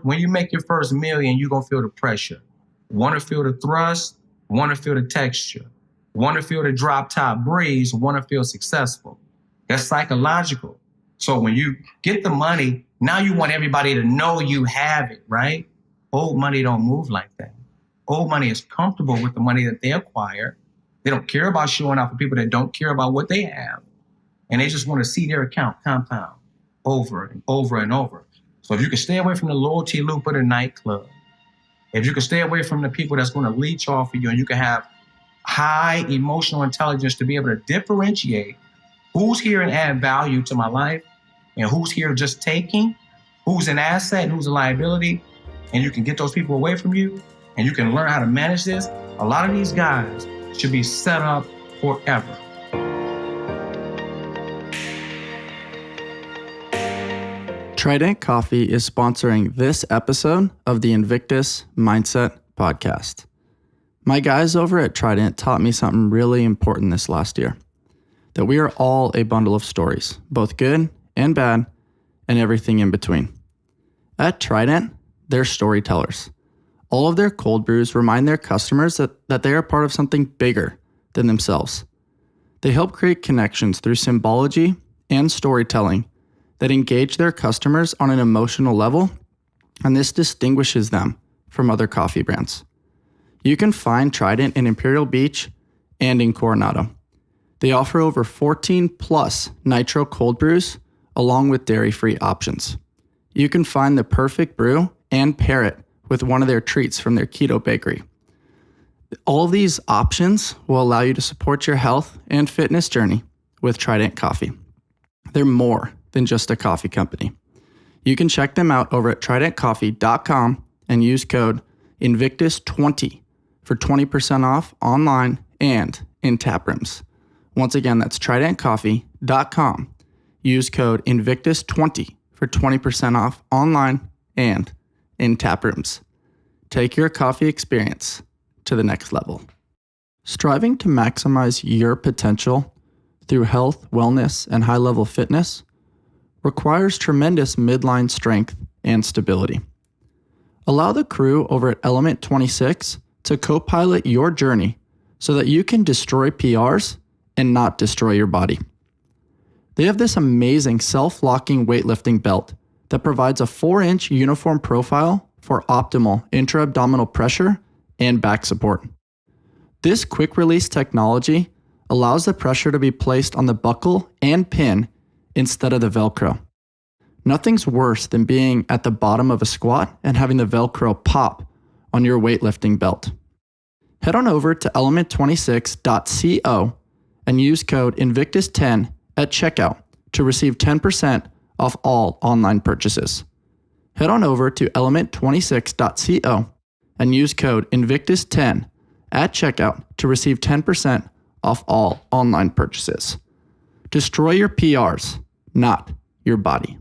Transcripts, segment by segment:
When you make your first million, you're going to feel the pressure. Want to feel the thrust, want to feel the texture, want to feel the drop top breeze, want to feel successful. That's psychological. So when you get the money, now you want everybody to know you have it, right? Old money don't move like that. Old money is comfortable with the money that they acquire. They don't care about showing off for people that don't care about what they have. And they just want to see their account compound over and over and over. So if you can stay away from the loyalty loop of the nightclub, if you can stay away from the people that's going to leech off of you, and you can have high emotional intelligence to be able to differentiate who's here and add value to my life and who's here just taking, who's an asset and who's a liability, and you can get those people away from you and you can learn how to manage this, a lot of these guys should be set up forever. Trident Coffee is sponsoring this episode of the Invictus Mindset Podcast. My guys over at Trident taught me something really important this last year, that we are all a bundle of stories, both good and bad, and everything in between. At Trident, they're storytellers. All of their cold brews remind their customers that they are part of something bigger than themselves. They help create connections through symbology and storytelling that engage their customers on an emotional level, and this distinguishes them from other coffee brands. You can find Trident in Imperial Beach and in Coronado. They offer over 14 plus nitro cold brews along with dairy-free options. You can find the perfect brew and pair it with one of their treats from their keto bakery. All these options will allow you to support your health and fitness journey with Trident Coffee. They're more than just a coffee company. You can check them out over at tridentcoffee.com and use code Invictus20 for 20% off online and in tap rooms. Once again, that's tridentcoffee.com. Use code Invictus20 for 20% off online and in tap rooms. Take your coffee experience to the next level. Striving to maximize your potential through health, wellness, and high-level fitness requires tremendous midline strength and stability. Allow the crew over at Element 26 to co-pilot your journey so that you can destroy PRs and not destroy your body. They have this amazing self-locking weightlifting belt that provides a 4-inch uniform profile for optimal intra-abdominal pressure and back support. This quick-release technology allows the pressure to be placed on the buckle and pin instead of the Velcro. Nothing's worse than being at the bottom of a squat and having the Velcro pop on your weightlifting belt. Head on over to element26.co and use code Invictus10 at checkout to receive 10% off all online purchases. Head on over to element26.co and use code Invictus10 at checkout to receive 10% off all online purchases. Destroy your PRs, not your body.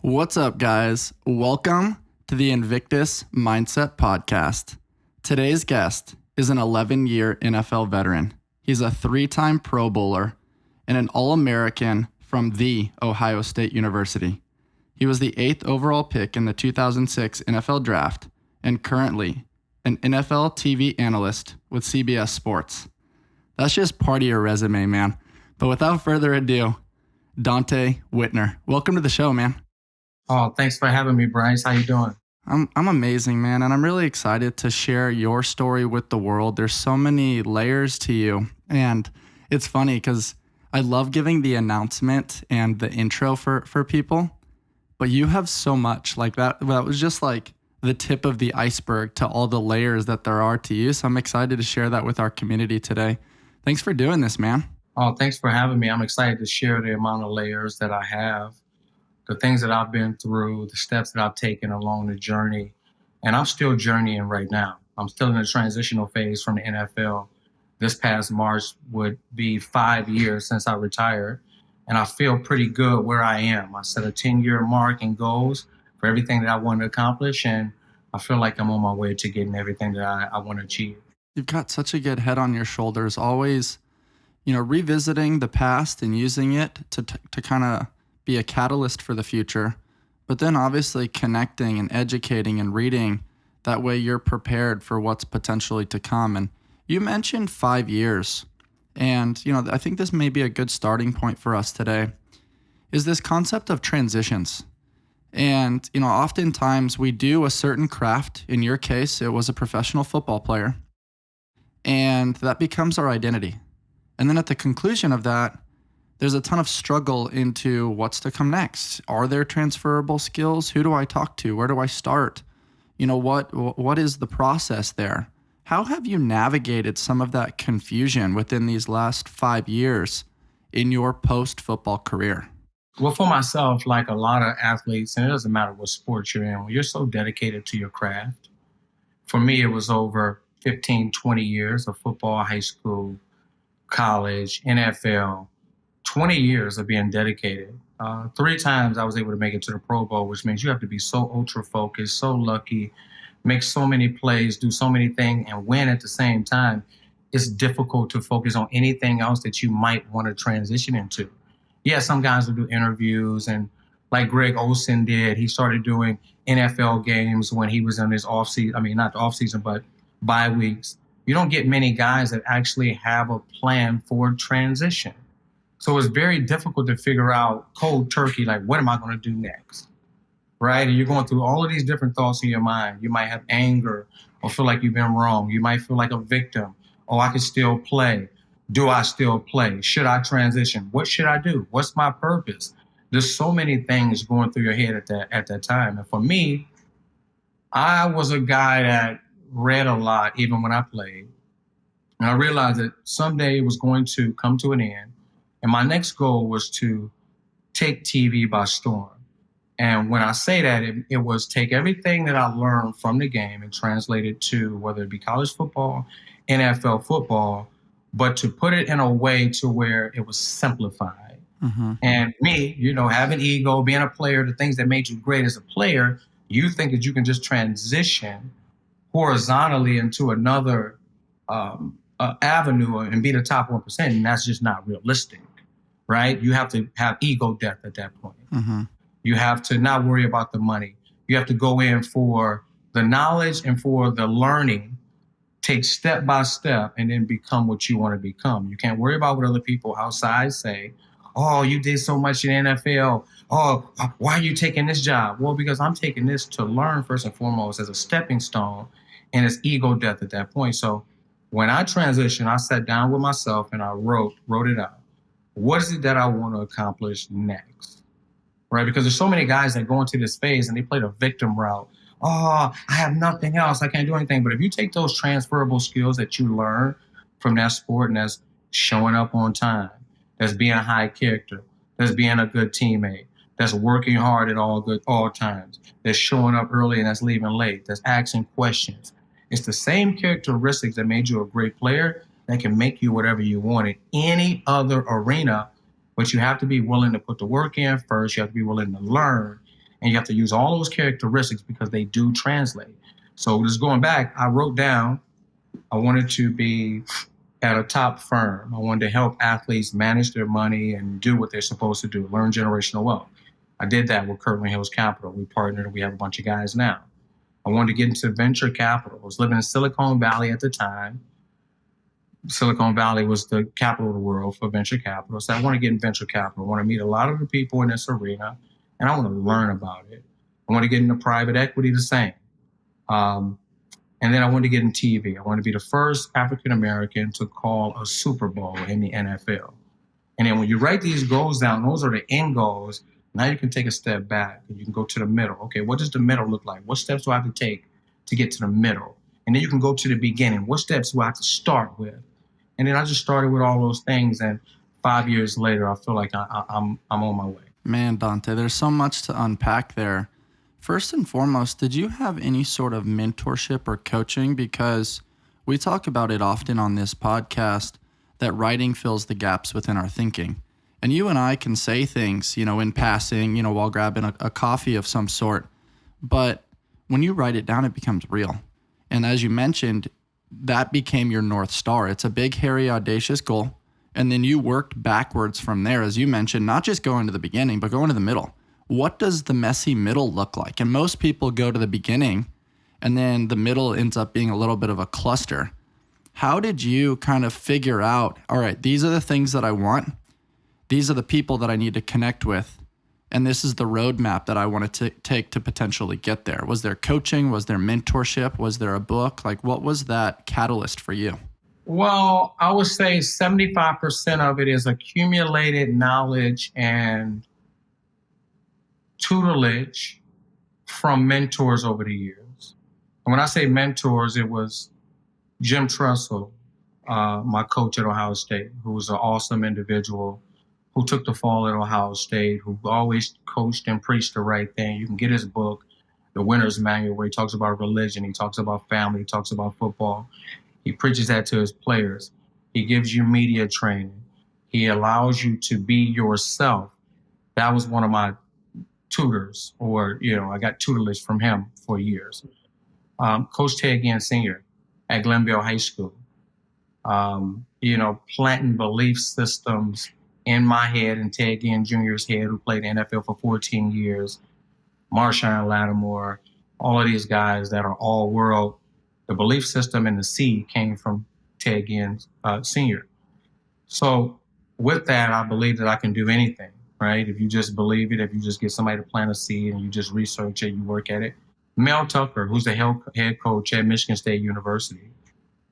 What's up, guys? Welcome to the Invictus Mindset Podcast. Today's guest is an 11-year NFL veteran. He's a 3-time Pro Bowler and an All-American from the Ohio State University. He was the 8th overall pick in the 2006 NFL Draft and currently an NFL TV analyst with CBS Sports. That's just part of your resume, man. But without further ado, Donte Whitner. Welcome to the show, man. Oh, thanks for having me, Bryce. How you doing? I'm amazing, man, and I'm really excited to share your story with the world. There's so many layers to you, and it's funny because I love giving the announcement and the intro for people, but you have so much like that. That was just like the tip of the iceberg to all the layers that there are to you. So I'm excited to share that with our community today. Thanks for doing this, man. Oh, thanks for having me. I'm excited to share the amount of layers that I have, the things that I've been through, the steps that I've taken along the journey. And I'm still journeying right now. I'm still in a transitional phase from the NFL. This past March would be 5 years since I retired. And I feel pretty good where I am. I set a 10-year mark and goals for everything that I want to accomplish. And I feel like I'm on my way to getting everything that I want to achieve. You've got such a good head on your shoulders, always, revisiting the past and using it to kind of be a catalyst for the future, but then obviously connecting and educating and reading. That way you're prepared for what's potentially to come. And you mentioned 5 years. And, I think this may be a good starting point for us today, is this concept of transitions. And, oftentimes we do a certain craft. In your case, it was a professional football player. And that becomes our identity. And then at the conclusion of that, there's a ton of struggle into what's to come next. Are there transferable skills? Who do I talk to? Where do I start? What is the process there? How have you navigated some of that confusion within these last 5 years in your post-football career? Well, for myself, like a lot of athletes, and it doesn't matter what sport you're in, when you're so dedicated to your craft, for me, it was over 15, 20 years of football, high school, college, NFL, 20 years of being dedicated. 3 times I was able to make it to the Pro Bowl, which means you have to be so ultra focused, so lucky, make so many plays, do so many things, and win at the same time. It's difficult to focus on anything else that you might want to transition into. Yeah, some guys will do interviews, and like Greg Olsen did, he started doing NFL games when he was in his off-season. I mean, not the off-season, but bye weeks. You don't get many guys that actually have a plan for transition. So it's very difficult to figure out cold turkey, like, what am I going to do next? Right? And you're going through all of these different thoughts in your mind. You might have anger or feel like you've been wrong. You might feel like a victim. Oh, I can still play. Do I still play? Should I transition? What should I do? What's my purpose? There's so many things going through your head at that time. And for me, I was a guy that read a lot, even when I played. And I realized that someday it was going to come to an end. And my next goal was to take TV by storm. And when I say that, it was take everything that I learned from the game and translate it to whether it be college football, NFL football, but to put it in a way to where it was simplified. Mm-hmm. And me, having ego, being a player, the things that made you great as a player, you think that you can just transition horizontally into another avenue and be the top 1%. And that's just not realistic, right? You have to have ego death at that point. Mm-hmm. You have to not worry about the money. You have to go in for the knowledge and for the learning, take step by step, and then become what you want to become. You can't worry about what other people outside say. Oh, you did so much in the NFL. Oh, why are you taking this job? Well, because I'm taking this to learn first and foremost as a stepping stone, and it's ego death at that point. So when I transitioned, I sat down with myself and I wrote it out. What is it that I want to accomplish next? Right? Because there's so many guys that go into this phase and they play the victim route. Oh, I have nothing else. I can't do anything. But if you take those transferable skills that you learn from that sport, and that's showing up on time, that's being a high character, that's being a good teammate, that's working hard at all times, that's showing up early and that's leaving late, that's asking questions. It's the same characteristics that made you a great player that can make you whatever you want in any other arena. But you have to be willing to put the work in first. You have to be willing to learn. And you have to use all those characteristics because they do translate. So just going back, I wrote down, I wanted to be at a top firm. I wanted to help athletes manage their money and do what they're supposed to do, learn generational wealth. I did that with Kirkland Hills Capital. We partnered and we have a bunch of guys now. I wanted to get into venture capital. I was living in Silicon Valley at the time. Silicon Valley was the capital of the world for venture capital. So I want to get in venture capital. I want to meet a lot of the people in this arena, and I want to learn about it. I want to get into private equity, the same. And then I want to get in TV. I want to be the first African-American to call a Super Bowl in the NFL. And then when you write these goals down, those are the end goals. Now you can take a step back and you can go to the middle. Okay, what does the middle look like? What steps do I have to take to get to the middle? And then you can go to the beginning. What steps do I have to start with? And then I just started with all those things. And 5 years later, I feel like I'm on my way. Man, Donte, there's so much to unpack there. First and foremost, did you have any sort of mentorship or coaching? Because we talk about it often on this podcast that writing fills the gaps within our thinking. And you and I can say things, in passing, while grabbing a coffee of some sort. But when you write it down, it becomes real. And as you mentioned, that became your North Star. It's a big, hairy, audacious goal. And then you worked backwards from there, as you mentioned, not just going to the beginning, but going to the middle. What does the messy middle look like? And most people go to the beginning and then the middle ends up being a little bit of a cluster. How did you kind of figure out, all right, these are the things that I want. These are the people that I need to connect with. And this is the roadmap that I want to take to potentially get there. Was there coaching? Was there mentorship? Was there a book? Like, what was that catalyst for you? Well, I would say 75% of it is accumulated knowledge and tutelage from mentors over the years. And when I say mentors, it was Jim Tressel, my coach at Ohio State, who was an awesome individual, who took the fall at Ohio State, who always coached and preached the right thing. You can get his book, The Winner's Manual, where he talks about religion, he talks about family, he talks about football. He preaches that to his players. He gives you media training. He allows you to be yourself. That was one of my tutors, or, I got tutelage from him for years. Coach Ted Ginn Sr. at Glenville High School, planting belief systems in my head and Ted Ginn Jr.'s head, who played in the NFL for 14 years, Marshawn Lattimore, all of these guys that are all world. The belief system and the seed came from Ted Ginn Sr. So with that, I believe that I can do anything, right? If you just believe it, if you just get somebody to plant a seed and you just research it, you work at it. Mel Tucker, who's the head coach at Michigan State University,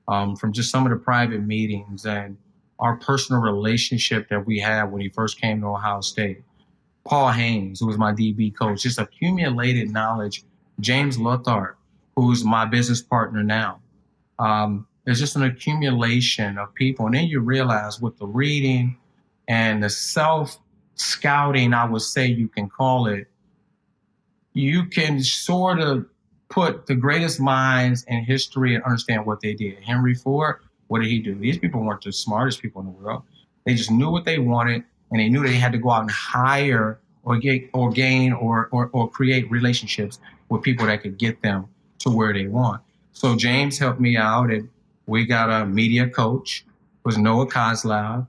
from just some of the private meetings and our personal relationship that we had when he first came to Ohio State. Paul Haynes, who was my DB coach, just accumulated knowledge. James Luthart, who's my business partner now. It's just an accumulation of people. And then you realize with the reading and the self-scouting, I would say you can call it, you can sort of put the greatest minds in history and understand what they did. Henry Ford, what did he do? These people weren't the smartest people in the world. They just knew what they wanted, and they knew they had to go out and hire or gain or create relationships with people that could get them to where they want. So James helped me out, and we got a media coach, was Noah Kozlov.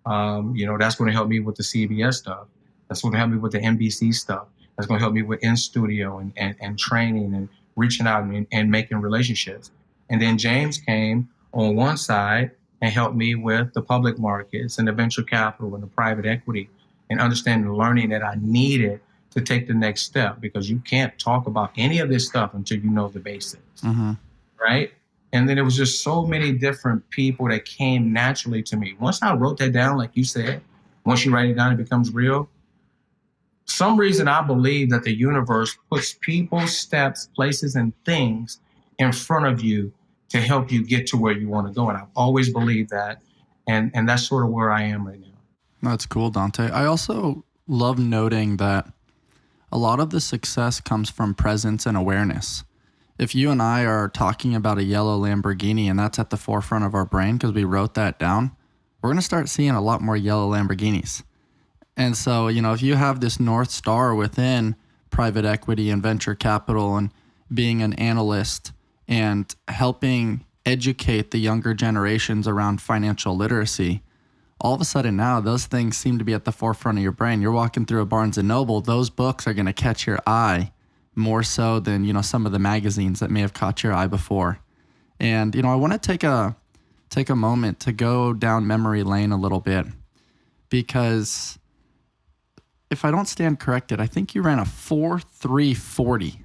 That's going to help me with the CBS stuff. That's going to help me with the NBC stuff. That's going to help me with in studio and training and reaching out and making relationships. And then James came on one side and helped me with the public markets and the venture capital and the private equity and understanding the learning that I needed to take the next step, because you can't talk about any of this stuff until you know the basics, right? And then it was just so many different people that came naturally to me. Once I wrote that down, like you said, once you write it down, it becomes real. Some reason I believe that the universe puts people, steps, places, and things in front of you to help you get to where you want to go. And I've always believed that. And that's sort of where I am right now. That's cool, Donte. I also love noting that a lot of the success comes from presence and awareness. If you and I are talking about a yellow Lamborghini and that's at the forefront of our brain because we wrote that down, we're going to start seeing a lot more yellow Lamborghinis. And so, if you have this North Star within private equity and venture capital and being an analyst and helping educate the younger generations around financial literacy, all of a sudden now those things seem to be at the forefront of your brain. You're walking through a Barnes & Noble, those books are going to catch your eye more so than, some of the magazines that may have caught your eye before. And, I want to take a moment to go down memory lane a little bit, because if I don't stand corrected, I think you ran a 4.340.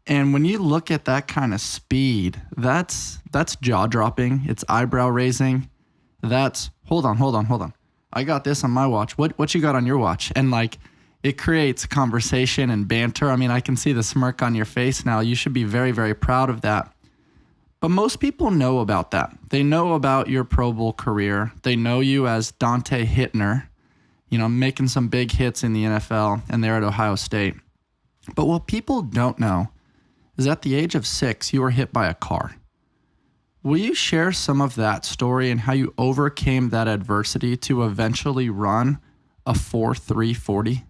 And when you look at that kind of speed, that's jaw-dropping. It's eyebrow-raising. That's, hold on. I got this on my watch. What you got on your watch? And it creates conversation and banter. I mean, I can see the smirk on your face now. You should be very, very proud of that. But most people know about that. They know about your Pro Bowl career. They know you as Donte Whitner, making some big hits in the NFL and there at Ohio State. But what people don't know is at the age of 6, you were hit by a car. Will you share some of that story and how you overcame that adversity to eventually run a 4.340?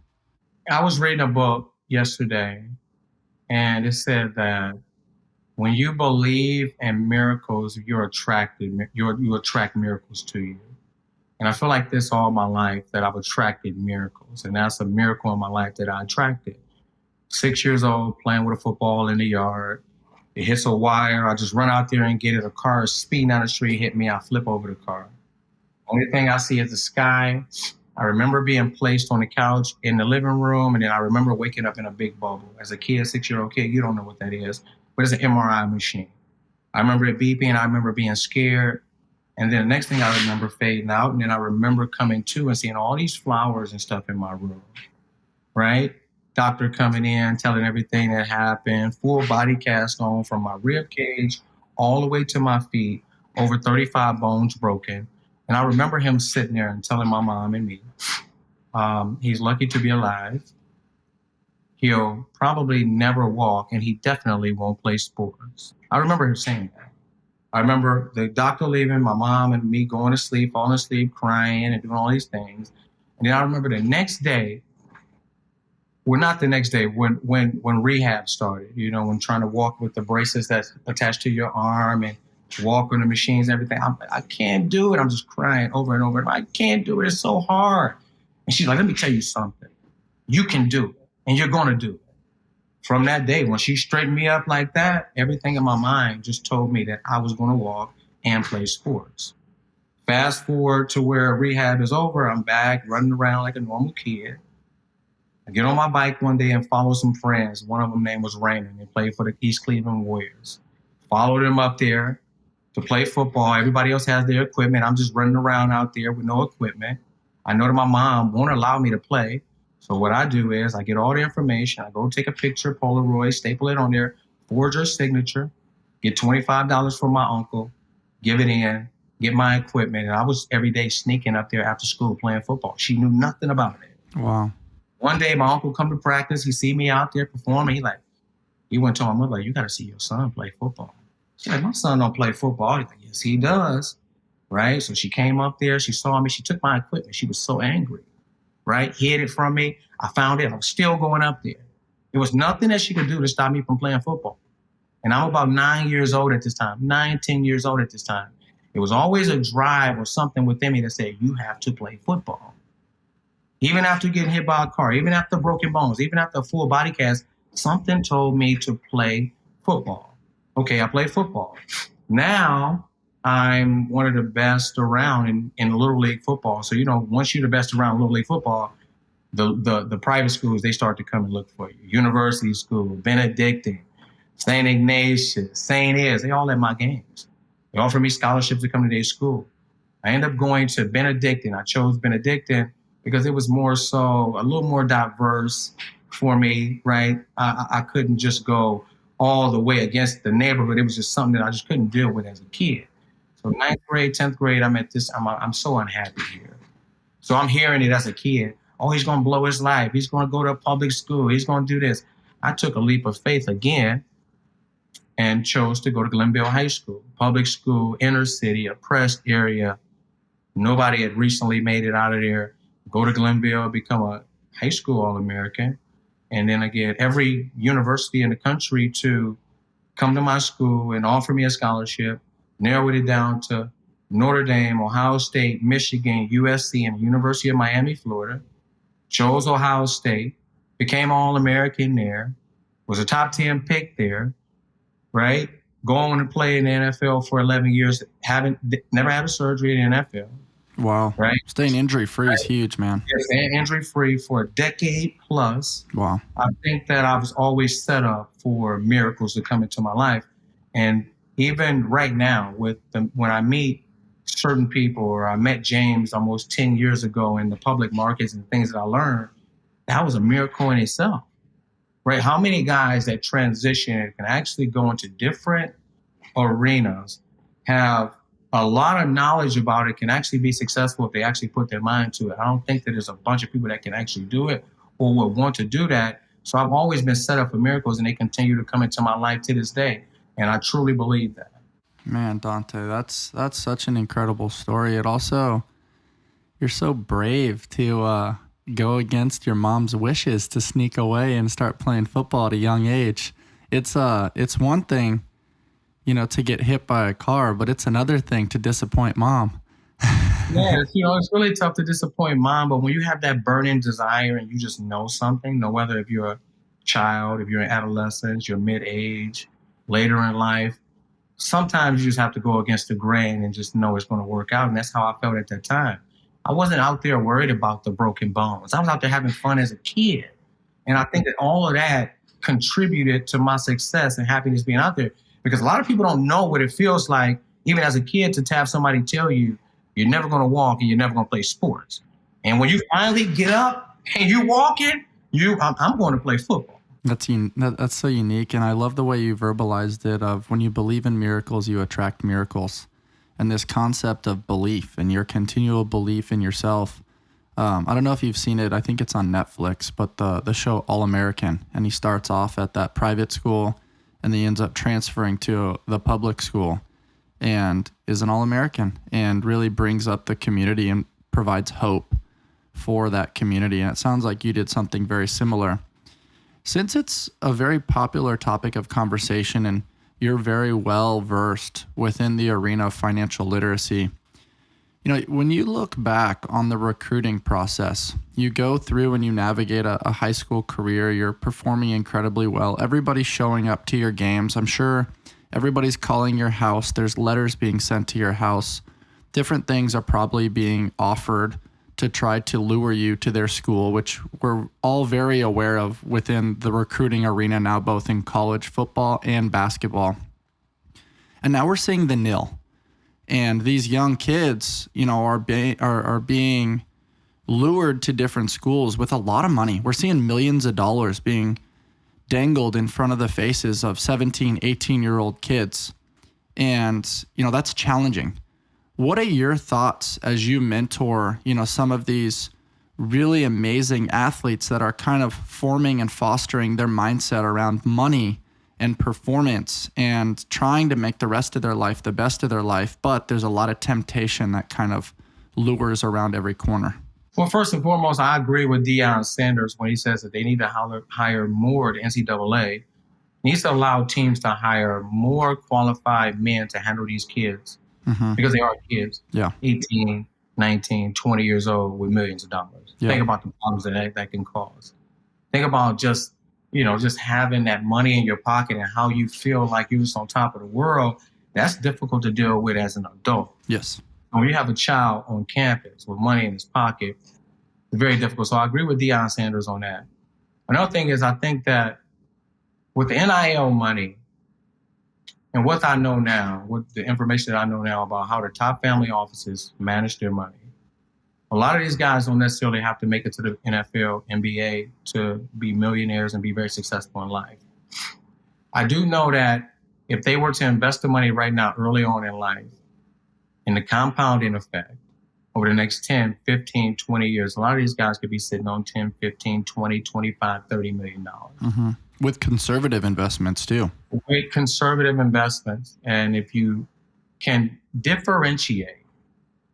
I was reading a book yesterday, and it said that when you believe in miracles, you attract miracles to you. And I feel like this all my life that I've attracted miracles. And that's a miracle in my life that I attracted. 6 years old, playing with a football in the yard. It hits a wire. I just run out there and get it. A car is speeding down the street, hit me. I flip over the car. Only thing I see is the sky. I remember being placed on the couch in the living room. And then I remember waking up in a big bubble. As a kid, 6-year-old kid, you don't know what that is, but it's an MRI machine. I remember it beeping. I remember being scared. And then the next thing I remember fading out. And then I remember coming to and seeing all these flowers and stuff in my room, right? Doctor coming in, telling everything that happened, full body cast on from my rib cage all the way to my feet, over 35 bones broken. And I remember him sitting there and telling my mom and me, he's lucky to be alive. He'll probably never walk, and he definitely won't play sports. I remember him saying that. I remember the doctor leaving, my mom and me going to sleep, falling asleep, crying, and doing all these things. And then I remember the next day, well, not the next day, when rehab started, you know, when trying to walk with the braces that's attached to your arm and walk on the machines and everything. I can't do it. I'm just crying over and over. I can't do it. It's so hard. And she's like, let me tell you something. You can do it, and you're going to do it. From that day, when she straightened me up like that, everything in my mind just told me that I was going to walk and play sports. Fast forward to where rehab is over, I'm back running around like a normal kid. I get on my bike one day and follow some friends. One of them name was Raymond and played for the East Cleveland Warriors. Followed him up there to play football. Everybody else has their equipment. I'm just running around out there with no equipment. I know that my mom won't allow me to play. So what I do is I get all the information. I go take a picture, Polaroid, staple it on there, forge her signature, get $25 from my uncle, give it in, get my equipment. And I was every day sneaking up there after school playing football. She knew nothing about it. Wow. One day my uncle come to practice. He see me out there performing. He went to my mother, you got to see your son play football. She's like, my son don't play football. He's like, yes, he does. Right? So she came up there. She saw me. She took my equipment. She was so angry. Right? Hid it from me. I found it. I was still going up there. There was nothing that she could do to stop me from playing football. And I'm about 9 years old at this time, 10 years old at this time. It was always a drive or something within me that said, you have to play football. Even after getting hit by a car, even after broken bones, even after a full body cast, something told me to play football. Okay, I play football. Now I'm one of the best around in Little League football. So, you know, once you're the best around Little League football, the private schools, they start to come and look for you. University school, Benedictine, St. Ignatius, St. Is, they all at my games. They offer me scholarships to come to their school. I ended up going to Benedictine. I chose Benedictine because it was more so a little more diverse for me, right? I couldn't just go all the way against the neighborhood. It was just something that I just couldn't deal with as a kid. So 9th grade, 10th grade, I'm so unhappy here. So I'm hearing it as a kid. Oh, he's going to blow his life. He's going to go to a public school. He's going to do this. I took a leap of faith again and chose to go to Glenville High School, public school, inner city, oppressed area. Nobody had recently made it out of there. Go to Glenville, become a high school All-American. And then I get every university in the country to come to my school and offer me a scholarship, narrowed it down to Notre Dame, Ohio State, Michigan, USC, and University of Miami, Florida. Chose Ohio State, became All-American there, was a top 10 pick there, right? Going to play in the NFL for 11 years, never had a surgery in the NFL. Wow. Right? Staying injury-free is huge, man. Yeah, staying injury-free for a decade plus. Wow. I think that I was always set up for miracles to come into my life. And even right now, when I meet certain people, or I met James almost 10 years ago in the public markets and things that I learned, that was a miracle in itself, right? How many guys that transition and can actually go into different arenas, have a lot of knowledge about it, can actually be successful if they actually put their mind to it. I don't think that there's a bunch of people that can actually do it or would want to do that. So I've always been set up for miracles, and they continue to come into my life to this day. And I truly believe that. Man, Donte, that's such an incredible story. It also, you're so brave to go against your mom's wishes to sneak away and start playing football at a young age. It's one thing, you know, to get hit by a car, but it's another thing to disappoint mom. Yeah, it's really tough to disappoint mom, but when you have that burning desire and you just know something, no whether if you're a child, if you're an adolescent, you're mid-age, later in life, sometimes you just have to go against the grain and just know it's going to work out. And that's how I felt at that time. I wasn't out there worried about the broken bones. I was out there having fun as a kid. And I think that all of that contributed to my success and happiness being out there, because a lot of people don't know what it feels like, even as a kid, to have somebody tell you you're never going to walk and you're never going to play sports. And when you finally get up and you walking, I'm going to play football. That's so unique. And I love the way you verbalized it of when you believe in miracles, you attract miracles. And this concept of belief and your continual belief in yourself. I don't know if you've seen it. I think it's on Netflix, but the show All American, and he starts off at that private school and he ends up transferring to the public school and is an All-American and really brings up the community and provides hope for that community. And it sounds like you did something very similar. Since it's a very popular topic of conversation and you're very well versed within the arena of financial literacy, when you look back on the recruiting process, you go through and you navigate a high school career, you're performing incredibly well. Everybody's showing up to your games. I'm sure everybody's calling your house. There's letters being sent to your house. Different things are probably being offered to try to lure you to their school, which we're all very aware of within the recruiting arena now, both in college football and basketball. And now we're seeing the nil. And these young kids, are being lured to different schools with a lot of money. We're seeing millions of dollars being dangled in front of the faces of 17, 18-year-old kids. And, that's challenging. What are your thoughts as you mentor, some of these really amazing athletes that are kind of forming and fostering their mindset around money and performance and trying to make the rest of their life the best of their life, but there's a lot of temptation that kind of lures around every corner? Well, first and foremost, I agree with Deion Sanders when he says that they need to hire more. The NCAA needs to allow teams to hire more qualified men to handle these kids because they are kids, 18, 19, 20 years old with millions of dollars. Yeah. Think about the problems that can cause. Think about just having that money in your pocket and how you feel like you're just on top of the world. That's difficult to deal with as an adult. Yes. When you have a child on campus with money in his pocket, it's very difficult. So I agree with Deion Sanders on that. Another thing is I think that with the NIL money and what I know now, with the information that I know now about how the top family offices manage their money, a lot of these guys don't necessarily have to make it to the NFL, NBA to be millionaires and be very successful in life. I do know that if they were to invest the money right now early on in life, in the compounding effect, over the next 10, 15, 20 years, a lot of these guys could be sitting on 10, 15, 20, 25, $30 million. Mm-hmm. With conservative investments too. With conservative investments. And if you can differentiate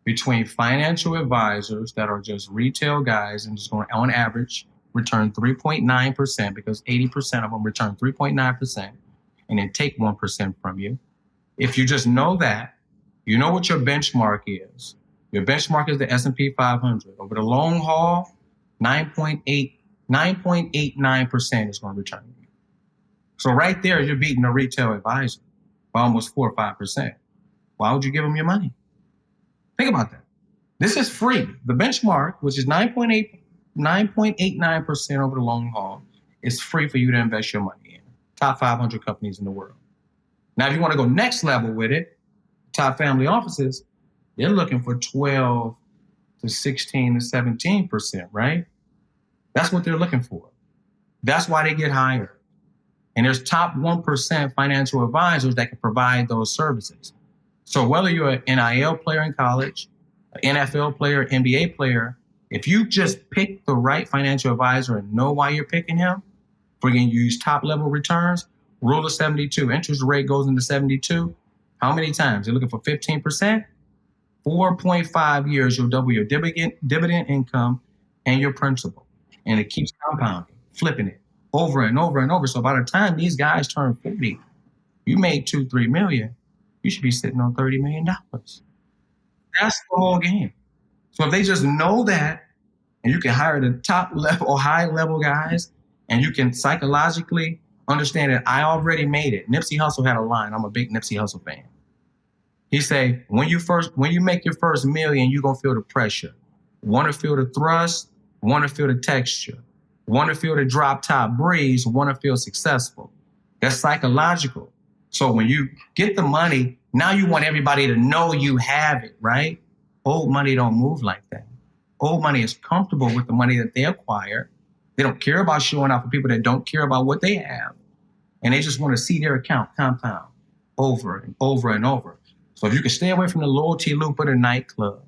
between financial advisors that are just retail guys and just going on average return 3.9% because 80% of them return 3.9% and then take 1% from you. If you just know that, you know what your benchmark is. Your benchmark is the S&P 500. Over the long haul, 9.89% is going to return you. So right there, you're beating a retail advisor by almost 4 or 5%. Why would you give them your money? Think about that. This is free. The benchmark, which is 9.89% over the long haul, is free for you to invest your money in. Top 500 companies in the world. Now, if you want to go next level with it, top family offices, they're looking for 12 to 16 to 17%, right? That's what they're looking for. That's why they get hired. And there's top 1% financial advisors that can provide those services. So whether you're an NIL player in college, an NFL player, NBA player, if you just pick the right financial advisor and know why you're picking him, bringing you top level returns, rule of 72, interest rate goes into 72. How many times? You're looking for 15%? 4.5 years, you'll double your dividend income and your principal. And it keeps compounding, flipping it over and over and over. So by the time these guys turn 40, you made $2-3 million. You should be sitting on $30 million. That's the whole game. So if they just know that, and you can hire the top level or high level guys, and you can psychologically understand that I already made it. Nipsey Hussle had a line. I'm a big Nipsey Hussle fan. He say, when you make your first million, you're gonna feel the pressure. Want to feel the thrust, want to feel the texture, want to feel the drop top breeze, want to feel successful. That's psychological. So when you get the money, now you want everybody to know you have it, right? Old money don't move like that. Old money is comfortable with the money that they acquire. They don't care about showing off for people that don't care about what they have. And they just want to see their account compound over and over and over. So if you can stay away from the loyalty loop of the nightclub,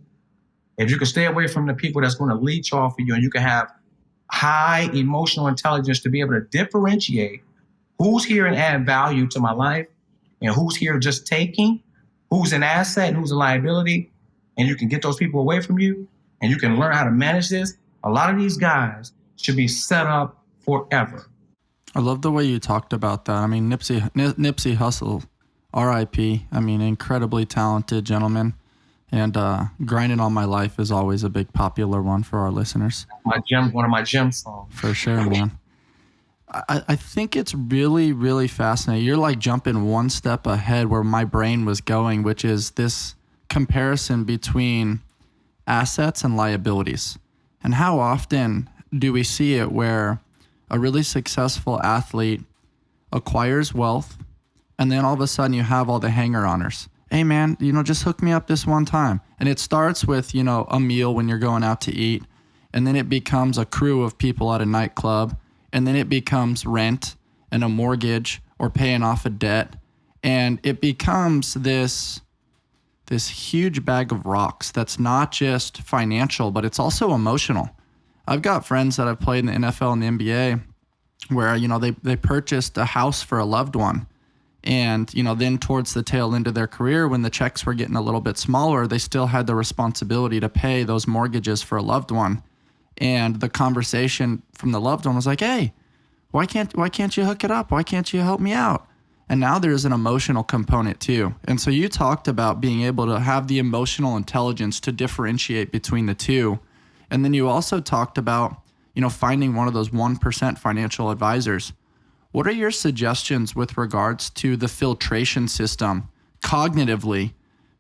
if you can stay away from the people that's going to leech off of you, and you can have high emotional intelligence to be able to differentiate who's here and add value to my life and who's here just taking, who's an asset and who's a liability, and you can get those people away from you and you can learn how to manage this. A lot of these guys should be set up forever. I love the way you talked about that. I mean, Nipsey Hussle, R.I.P. I mean, incredibly talented gentleman. And Grinding All My Life is always a big popular one for our listeners. One of my gym songs. For sure, man. I think it's really, really fascinating. You're like jumping one step ahead where my brain was going, which is this comparison between assets and liabilities. And how often do we see it where a really successful athlete acquires wealth and then all of a sudden you have all the hanger-oners. Hey man, just hook me up this one time. And it starts with, a meal when you're going out to eat. And then it becomes a crew of people at a nightclub. And then it becomes rent and a mortgage or paying off a debt. And it becomes this huge bag of rocks that's not just financial, but it's also emotional. I've got friends that have played in the NFL and the NBA where, they purchased a house for a loved one. And, then towards the tail end of their career, when the checks were getting a little bit smaller, they still had the responsibility to pay those mortgages for a loved one. And the conversation from the loved one was like, hey, why can't you hook it up? Why can't you help me out? And now there's an emotional component too. And so you talked about being able to have the emotional intelligence to differentiate between the two. And then you also talked about, finding one of those 1% financial advisors. What are your suggestions with regards to the filtration system cognitively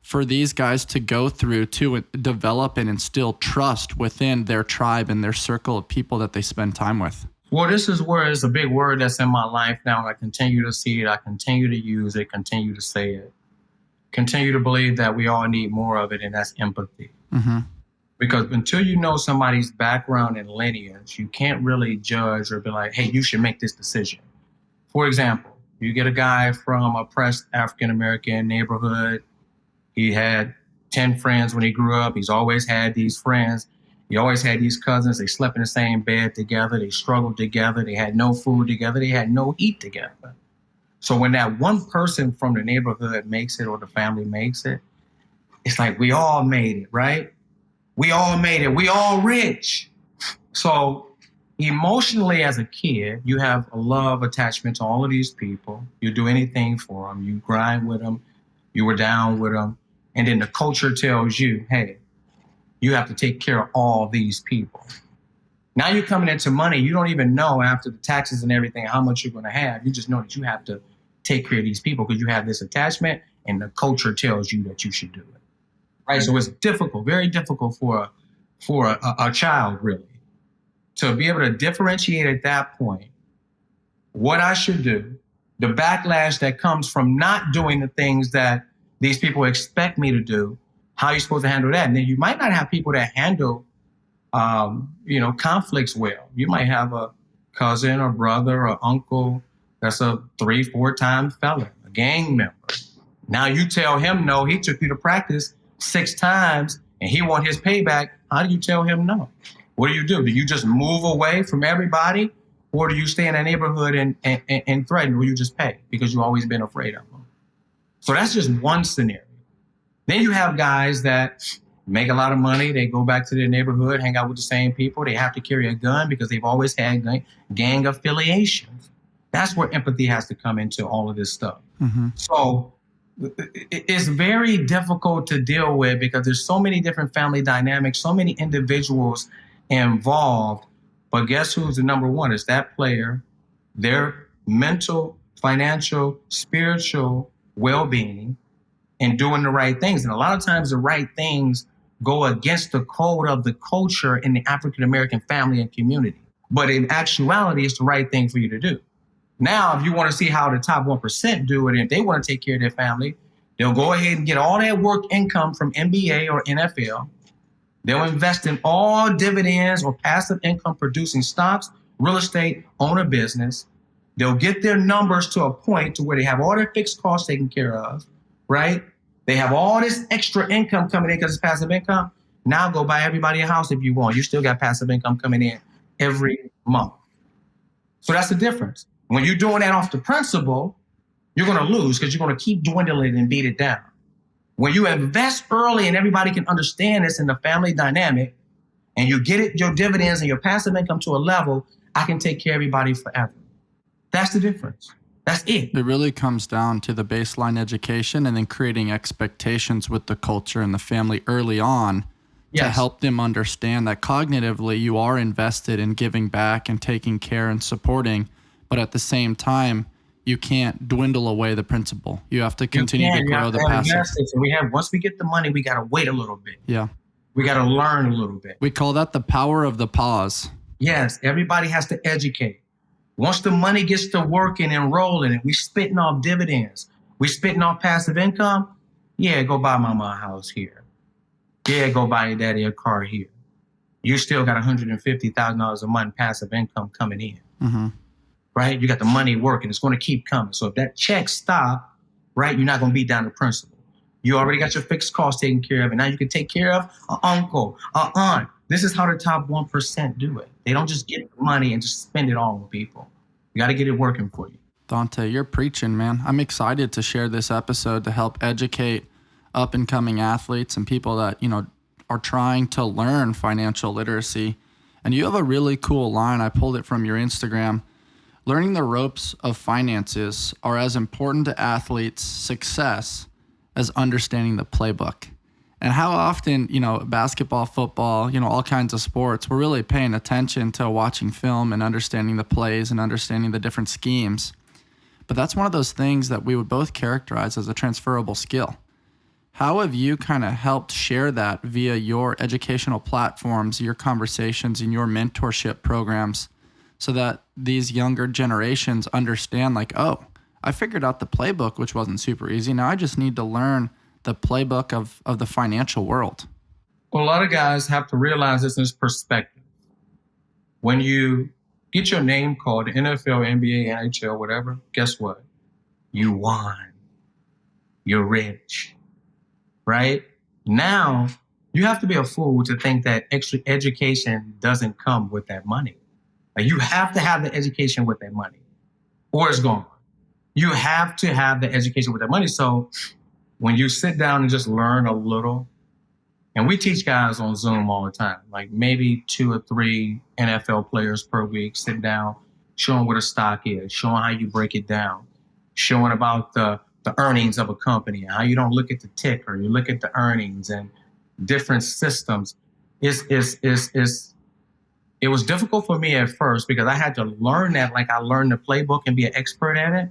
for these guys to go through to develop and instill trust within their tribe and their circle of people that they spend time with? Well, this is where it's a big word that's in my life now. I continue to see it. I continue to use it, continue to say it, continue to believe that we all need more of it, and that's empathy. Mm-hmm. Because until you know somebody's background and lineage, you can't really judge or be like, hey, you should make this decision. For example, you get a guy from a oppressed African-American neighborhood. He had 10 friends when he grew up. He's always had these friends. He always had these cousins. They slept in the same bed together. They struggled together. They had no food together. They had no heat together. So when that one person from the neighborhood makes it or the family makes it, it's like we all made it, right? We all made it. We all rich. So emotionally, as a kid, you have a love attachment to all of these people. You do anything for them. You grind with them. You were down with them. And then the culture tells you, hey, you have to take care of all these people. Now you're coming into money. You don't even know after the taxes and everything how much you're going to have. You just know that you have to take care of these people because you have this attachment and the culture tells you that you should do it. Right? So it's difficult, very difficult for a child, really, to be able to differentiate at that point what I should do, the backlash that comes from not doing the things that these people expect me to do, how you're supposed to handle that. And then you might not have people that handle, conflicts well. You might have a cousin or brother or uncle that's a 3-4 time felon, a gang member. Now you tell him no, he took you to practice 6 times and he want his payback. How do you tell him no? What do? Do you just move away from everybody, or do you stay in that neighborhood and threaten, or you just pay because you've always been afraid of them? So that's just one scenario. Then you have guys that make a lot of money. They go back to their neighborhood, hang out with the same people. They have to carry a gun because they've always had gang affiliations. That's where empathy has to come into all of this stuff. Mm-hmm. So It's very difficult to deal with because there's so many different family dynamics, so many individuals involved. But guess who's the number one? It's that player, their mental, financial, spiritual well-being, and doing the right things. And a lot of times the right things go against the code of the culture in the African-American family and community. But in actuality, it's the right thing for you to do. Now, if you want to see how the top 1% do it, and if they want to take care of their family, they'll go ahead and get all that work income from NBA or NFL. They'll invest in all dividends or passive income producing stocks, real estate, own a business. They'll get their numbers to a point to where they have all their fixed costs taken care of, right? They have all this extra income coming in because it's passive income. Now go buy everybody a house if you want. You still got passive income coming in every month. So that's the difference. When you're doing that off the principle, you're going to lose because you're going to keep dwindling and beat it down. When you invest early and everybody can understand this in the family dynamic, and you get it, your dividends and your passive income to a level, I can take care of everybody forever. That's the difference. That's it. It really comes down to the baseline education and then creating expectations with the culture and the family early on to help them understand that cognitively you are invested in giving back and taking care and supporting, but at the same time, you can't dwindle away the principle. You have to continue to grow the passive. Once we get the money, we got to wait a little bit. Yeah. We got to learn a little bit. We call that the power of the pause. Yes, everybody has to educate. Once the money gets to working and rolling and we spitting off dividends, we spitting off passive income, yeah, go buy mama a house here. Yeah, go buy your daddy a car here. You still got $150,000 a month passive income coming in. Mm-hmm. Right? You got the money working. It's going to keep coming. So if that check stop, right, you're not going to beat down the principal. You already got your fixed costs taken care of, and now you can take care of an uncle, an aunt. This is how the top 1% do it. They don't just get the money and just spend it all on people. You got to get it working for you. Donte, you're preaching, man. I'm excited to share this episode to help educate up and coming athletes and people that, are trying to learn financial literacy. And you have a really cool line. I pulled it from your Instagram. Learning the ropes of finances are as important to athletes' success as understanding the playbook. And how often, basketball, football, all kinds of sports, we're really paying attention to watching film and understanding the plays and understanding the different schemes. But that's one of those things that we would both characterize as a transferable skill. How have you kind of helped share that via your educational platforms, your conversations, and your mentorship programs so that these younger generations understand oh, I figured out the playbook, which wasn't super easy. Now I just need to learn the playbook of the financial world? Well, a lot of guys have to realize this perspective. When you get your name called, NFL, NBA, NHL, whatever, guess what? You won. You're rich, right? Now, you have to be a fool to think that extra education doesn't come with that money. You have to have the education with that money or it's gone. You have to have the education with that money. So when you sit down and just learn a little, and we teach guys on Zoom all the time, like maybe 2 or 3 NFL players per week, sit down, show them what a stock is, show them how you break it down, showing about the earnings of a company, how you don't look at the ticker, you look at the earnings and different systems. It was difficult for me at first because I had to learn that like I learned the playbook and be an expert at it,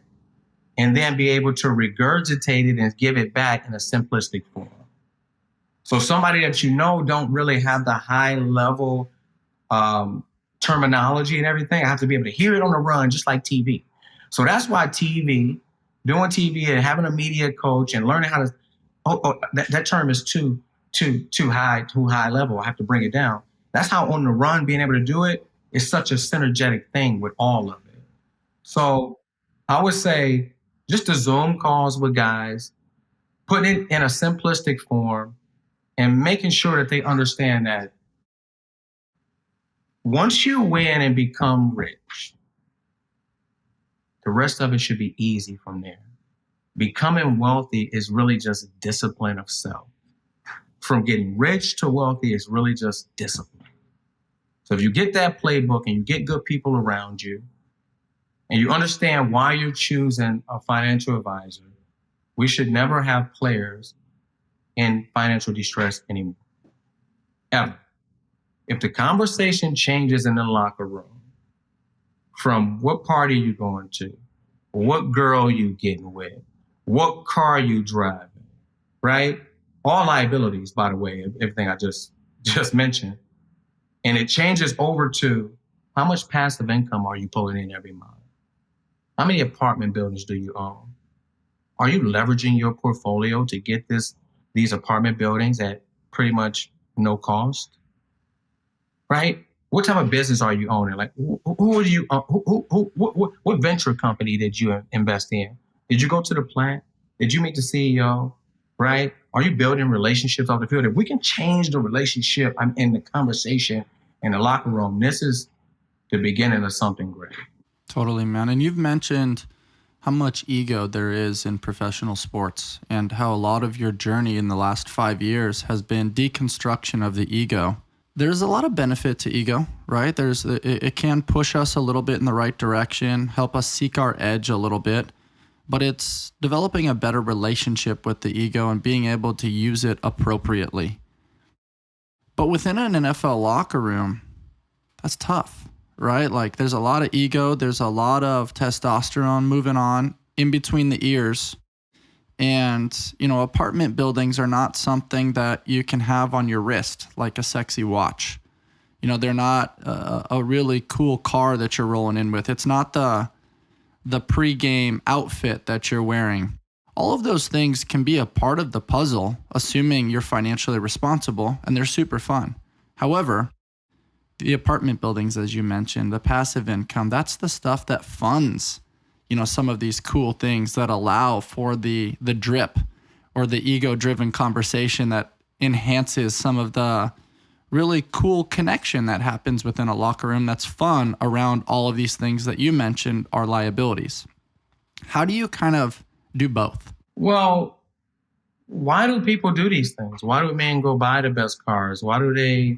and then be able to regurgitate it and give it back in a simplistic form. So somebody that don't really have the high level terminology and everything, I have to be able to hear it on the run, just like TV. So that's why doing TV and having a media coach and learning how to, that term is too high level. I have to bring it down. That's how on the run, being able to do it is such a synergetic thing with all of it. So I would say just the Zoom calls with guys, putting it in a simplistic form and making sure that they understand that once you win and become rich, the rest of it should be easy from there. Becoming wealthy is really just discipline of self. From getting rich to wealthy is really just discipline. So if you get that playbook and you get good people around you, and you understand why you're choosing a financial advisor, We should never have players in financial distress anymore, ever. If the conversation changes in the locker room from what party you going to, what girl you getting with, what car you driving, right? All liabilities, by the way, everything I just mentioned. And it changes over to how much passive income are you pulling in every month? How many apartment buildings do you own? Are you leveraging your portfolio to get these apartment buildings at pretty much no cost? Right? What type of business are you owning? Like, who are you? What venture company did you invest in? Did you go to the plant? Did you meet the CEO? Right? Are you building relationships off the field? If we can change the relationship in the conversation in the locker room, this is the beginning of something great. Totally, man. And you've mentioned how much ego there is in professional sports and how a lot of your journey in the last 5 years has been deconstruction of the ego. There's a lot of benefit to ego, right? It can push us a little bit in the right direction, help us seek our edge a little bit, but it's developing a better relationship with the ego and being able to use it appropriately. But within an NFL locker room, that's tough, right? Like there's a lot of ego, there's a lot of testosterone moving on in between the ears. And, apartment buildings are not something that you can have on your wrist like a sexy watch. They're not a really cool car that you're rolling in with. It's not the pregame outfit that you're wearing. All of those things can be a part of the puzzle, assuming you're financially responsible, and they're super fun. However, the apartment buildings, as you mentioned, the passive income, that's the stuff that funds some of these cool things that allow for the drip or the ego-driven conversation that enhances some of the really cool connection that happens within a locker room that's fun around all of these things that you mentioned are liabilities. How do you kind of do both? Well, why do people do these things? Why do men go buy the best cars? Why do they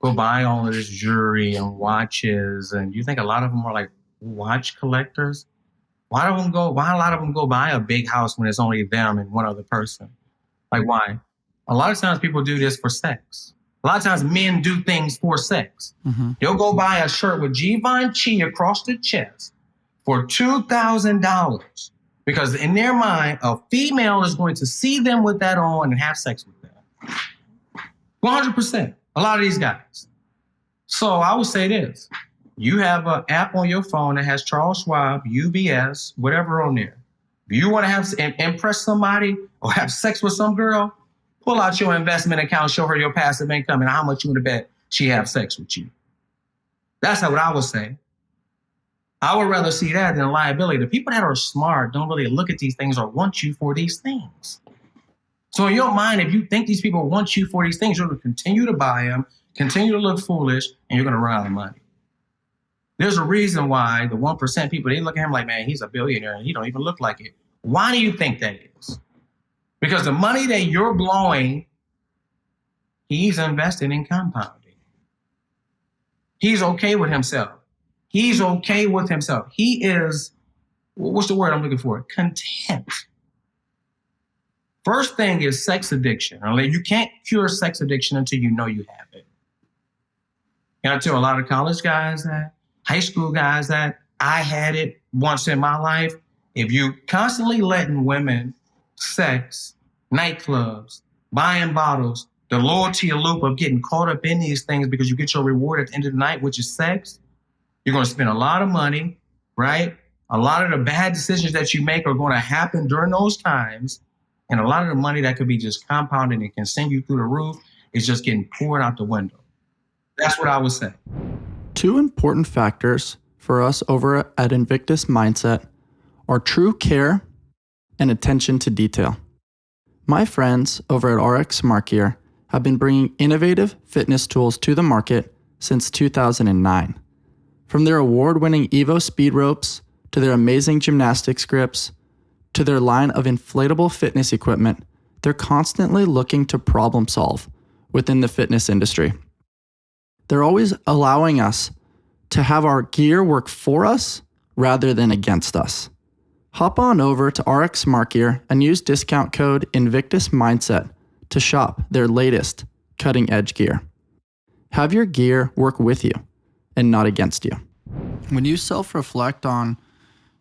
go buy all of this jewelry and watches? And you think a lot of them are like watch collectors? Why a lot of them go buy a big house when it's only them and one other person? Like, why? A lot of times people do this for sex. A lot of times men do things for sex. Mm-hmm. They'll go buy a shirt with Givenchy across the chest for $2,000 because in their mind, a female is going to see them with that on and have sex with them. 100%. A lot of these guys. So I would say this. You have an app on your phone that has Charles Schwab, UBS, whatever on there. If you want to have impress somebody or have sex with some girl, pull out your investment account, show her your passive income and how much you would bet she have sex with you. That's what I would say. I would rather see that than a liability. The people that are smart don't really look at these things or want you for these things. So in your mind, if you think these people want you for these things, you're going to continue to buy them, continue to look foolish, and you're going to run out of money. There's a reason why the 1% people, they look at him like, man, he's a billionaire and he don't even look like it. Why do you think that is? Because the money that you're blowing, he's investing in compounding. He's okay with himself. He's okay with himself. He is, what's the word I'm looking for? Content. First thing is sex addiction. You can't cure sex addiction until you know you have it. And I tell a lot of college guys that, high school guys that, I had it once in my life. If you constantly letting women sex, nightclubs, buying bottles, the loyalty loop of getting caught up in these things because you get your reward at the end of the night, which is sex, you're going to spend a lot of money, right? A lot of the bad decisions that you make are going to happen during those times. And a lot of the money that could be just compounded and can send you through the roof is just getting poured out the window. That's what I would say. Two important factors for us over at Invictus Mindset are true care and attention to detail. My friends over at RX Smart Gear have been bringing innovative fitness tools to the market since 2009. From their award-winning Evo speed ropes to their amazing gymnastics grips to their line of inflatable fitness equipment, they're constantly looking to problem solve within the fitness industry. They're always allowing us to have our gear work for us rather than against us. Hop on over to RX Smart Gear and use discount code Invictus Mindset to shop their latest cutting edge gear. Have your gear work with you and not against you. When you self-reflect on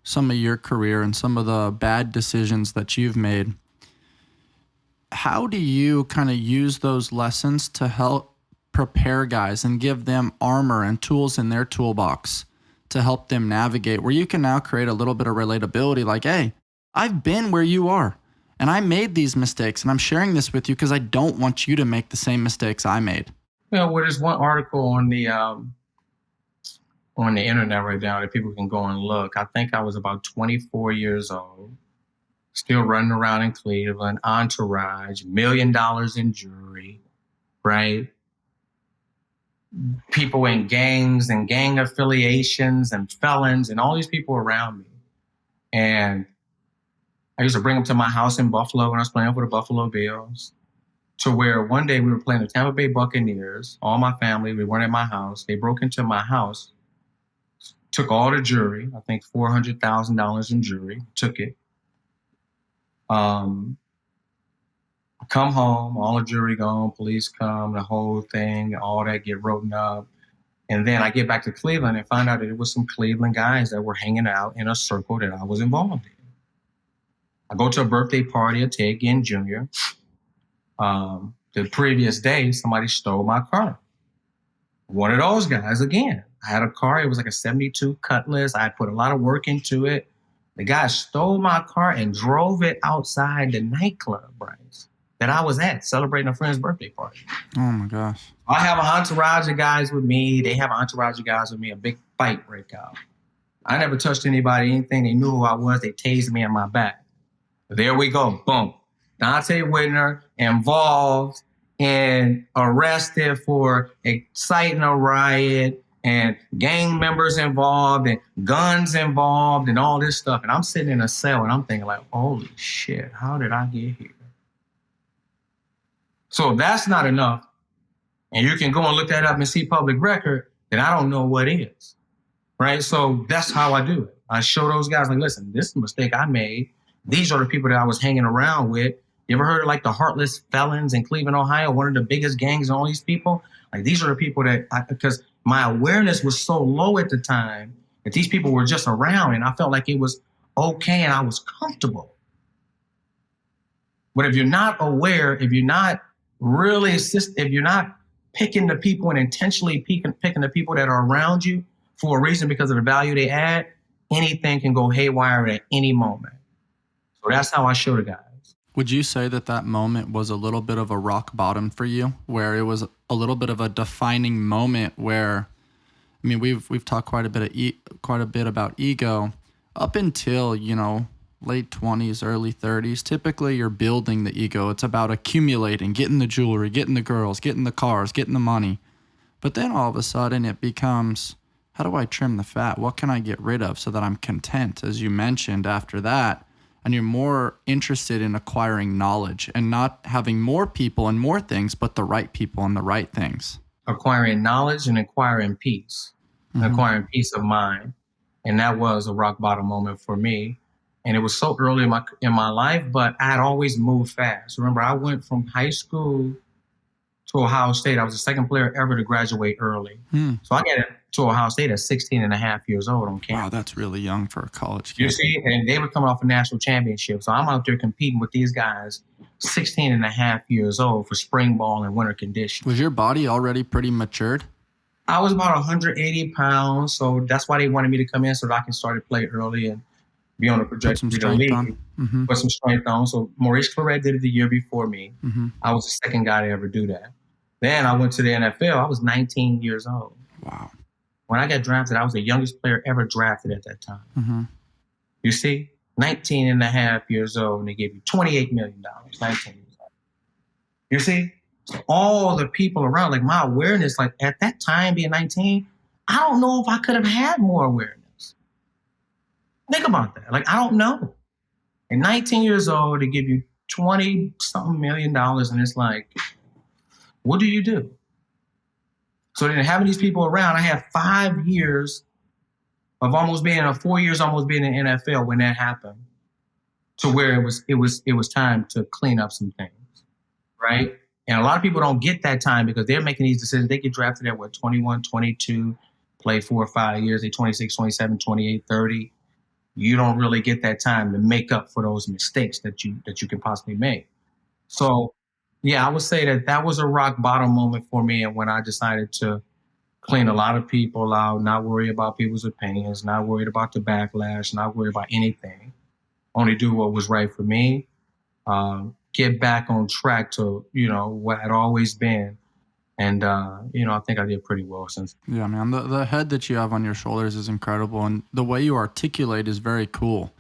some of your career and some of the bad decisions that you've made, how do you kind of use those lessons to help prepare guys and give them armor and tools in their toolbox to help them navigate, where you can now create a little bit of relatability, like, hey, I've been where you are and I made these mistakes and I'm sharing this with you because I don't want you to make the same mistakes I made. Well, there's one article on the internet right now that people can go and look. I think I was about 24 years old, still running around in Cleveland, entourage, $1 million in jewelry, right? People in gangs and gang affiliations and felons and all these people around me. And I used to bring them to my house in Buffalo when I was playing for the Buffalo Bills, to where one day we were playing the Tampa Bay Buccaneers, all my family, we weren't at my house. They broke into my house, took all the jewelry, I think $400,000 in jewelry, took it. Come home, all the jewelry gone, police come, the whole thing, all that get written up. And then I get back to Cleveland and find out that it was some Cleveland guys that were hanging out in a circle that I was involved in. I go to a birthday party at Ted Ginn Jr. The previous day, somebody stole my car. One of those guys again. I had a car, it was like a 72 Cutlass. I put a lot of work into it. The guy stole my car and drove it outside the nightclub, Bryce, that I was at, celebrating a friend's birthday party. Oh my gosh. I have an entourage of guys with me. They have an entourage of guys with me. A big fight break out. I never touched anybody, anything. They knew who I was. They tased me in my back. There we go. Boom. Donte Whitner involved and arrested for inciting a riot, and gang members involved and guns involved and all this stuff. And I'm sitting in a cell and I'm thinking like, holy shit, how did I get here? So if that's not enough, and you can go and look that up and see public record, then I don't know what is, right? So that's how I do it. I show those guys like, listen, this is a mistake I made. These are the people that I was hanging around with. You ever heard of like the Heartless Felons in Cleveland, Ohio? One of the biggest gangs and all these people. Like these are the people that because my awareness was so low at the time that these people were just around and I felt like it was okay and I was comfortable. But if you're not aware, if you're not really if you're not picking the people and intentionally picking the people that are around you for a reason because of the value they add, anything can go haywire at any moment. So that's how I show the guys. Would you say that that moment was a little bit of a rock bottom for you, where it was a little bit of a defining moment where, I mean, we've talked quite a bit about ego up until, you know, late 20s, early 30s. Typically, you're building the ego. It's about accumulating, getting the jewelry, getting the girls, getting the cars, getting the money. But then all of a sudden it becomes, how do I trim the fat? What can I get rid of so that I'm content, as you mentioned after that? And you're more interested in acquiring knowledge and not having more people and more things, but the right people and the right things. Acquiring knowledge and acquiring peace, acquiring peace of mind. And that was a rock bottom moment for me. And it was so early in my life, but I had always moved fast. Remember, I went from high school to Ohio State. I was the second player ever to graduate early. So I got to Ohio State at 16 and a half years old on campus. Wow, that's really young for a college kid. You see, and they were coming off a national championship. So I'm out there competing with these guys, 16 and a half years old for spring ball and winter conditions. Was your body already pretty matured? I was about 180 pounds. So that's why they wanted me to come in so that I can start to play early and be on the trajectory to the league. Put some strength on. So Maurice Claret did it the year before me. I was the second guy to ever do that. Then I went to the NFL. I was 19 years old. Wow. When I got drafted, I was the youngest player ever drafted at that time. You see, 19 and a half years old, and they gave you $28 million, 19 years old. You see? So all the people around, like my awareness, like at that time being 19, I don't know if I could have had more awareness. Think about that. Like, I don't know. At 19 years old, they give you 20-something million dollars, and it's like, what do you do? So then having these people around, I had 5 years of almost being 4 years, almost being in the NFL when that happened, to where it was time to clean up some things, right? And a lot of people don't get that time because they're making these decisions. They get drafted at 21, 22, play 4 or 5 years, they 26, 27, 28, 30. You don't really get that time to make up for those mistakes that you can possibly make. So, yeah, I would say that was a rock bottom moment for me, and when I decided to clean a lot of people out, not worry about people's opinions, not worried about the backlash, not worry about anything, only do what was right for me, get back on track to, what had always been. And, I think I did pretty well since. Yeah, man, the head that you have on your shoulders is incredible. And the way you articulate is very cool.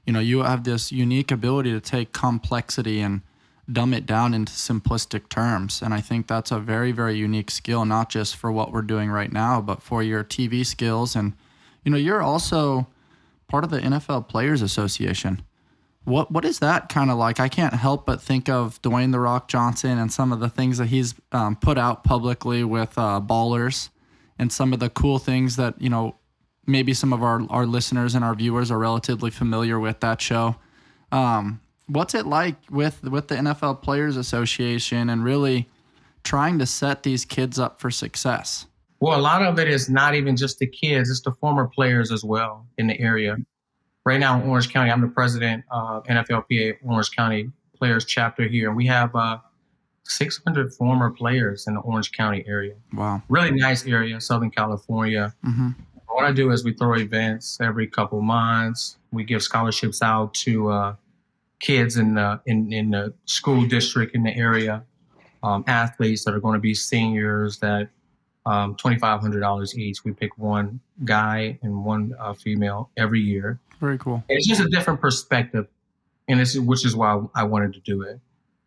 You have this unique ability to take complexity and dumb it down into simplistic terms. And I think that's a very, very unique skill, not just for what we're doing right now, but for your TV skills. And, you're also part of the NFL Players Association. What is that kind of like? I can't help but think of Dwayne "The Rock" Johnson and some of the things that he's put out publicly with Ballers, and some of the cool things that, maybe some of our listeners and our viewers are relatively familiar with that show. What's it like with the NFL Players Association and really trying to set these kids up for success? Well, a lot of it is not even just the kids, it's the former players as well in the area. Right now in Orange County, I'm the president of NFLPA Orange County Players Chapter here, and we have 600 former players in the Orange County area. Wow. Really nice area, Southern California. Mm-hmm. What I do is we throw events every couple months. We give scholarships out to kids in the school district in the area, athletes that are going to be seniors that $2,500 each. We pick one guy and one female every year. Very cool. It's just a different perspective, and which is why I wanted to do it.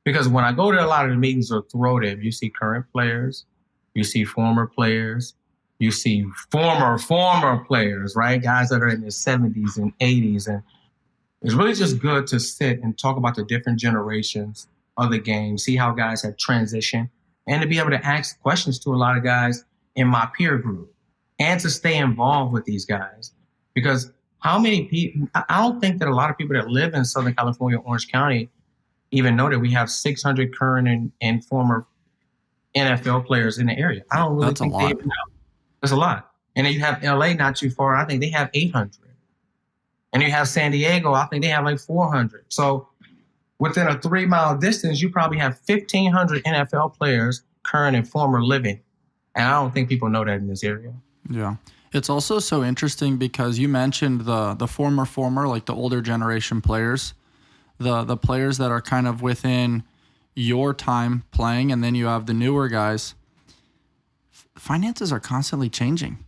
Because when I go to a lot of the meetings or throw them, you see current players, you see former players, you see former players, right? Guys that are in their 70s and 80s. And it's really just good to sit and talk about the different generations of the game, see how guys have transitioned, and to be able to ask questions to a lot of guys in my peer group and to stay involved with these guys. Because how many people, I don't think that a lot of people that live in Southern California, Orange County, even know that we have 600 current and former NFL players in the area. I don't really think they even know. That's a lot. And then you have LA not too far. I think they have 800. And you have San Diego, I think they have like 400. So within a 3-mile distance, you probably have 1,500 NFL players, current and former, living. And I don't think people know that in this area. Yeah. It's also so interesting because you mentioned the former, like the older generation players, the players that are kind of within your time playing, and then you have the newer guys. Finances are constantly changing.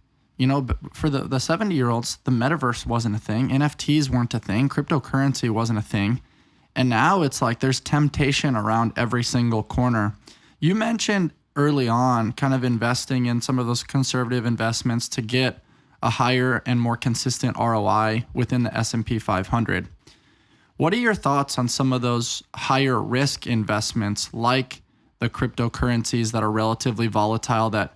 For the 70-year-olds, the metaverse wasn't a thing. NFTs weren't a thing. Cryptocurrency wasn't a thing. And now it's like there's temptation around every single corner. You mentioned early on kind of investing in some of those conservative investments to get a higher and more consistent ROI within the S&P 500. What are your thoughts on some of those higher risk investments like the cryptocurrencies that are relatively volatile that,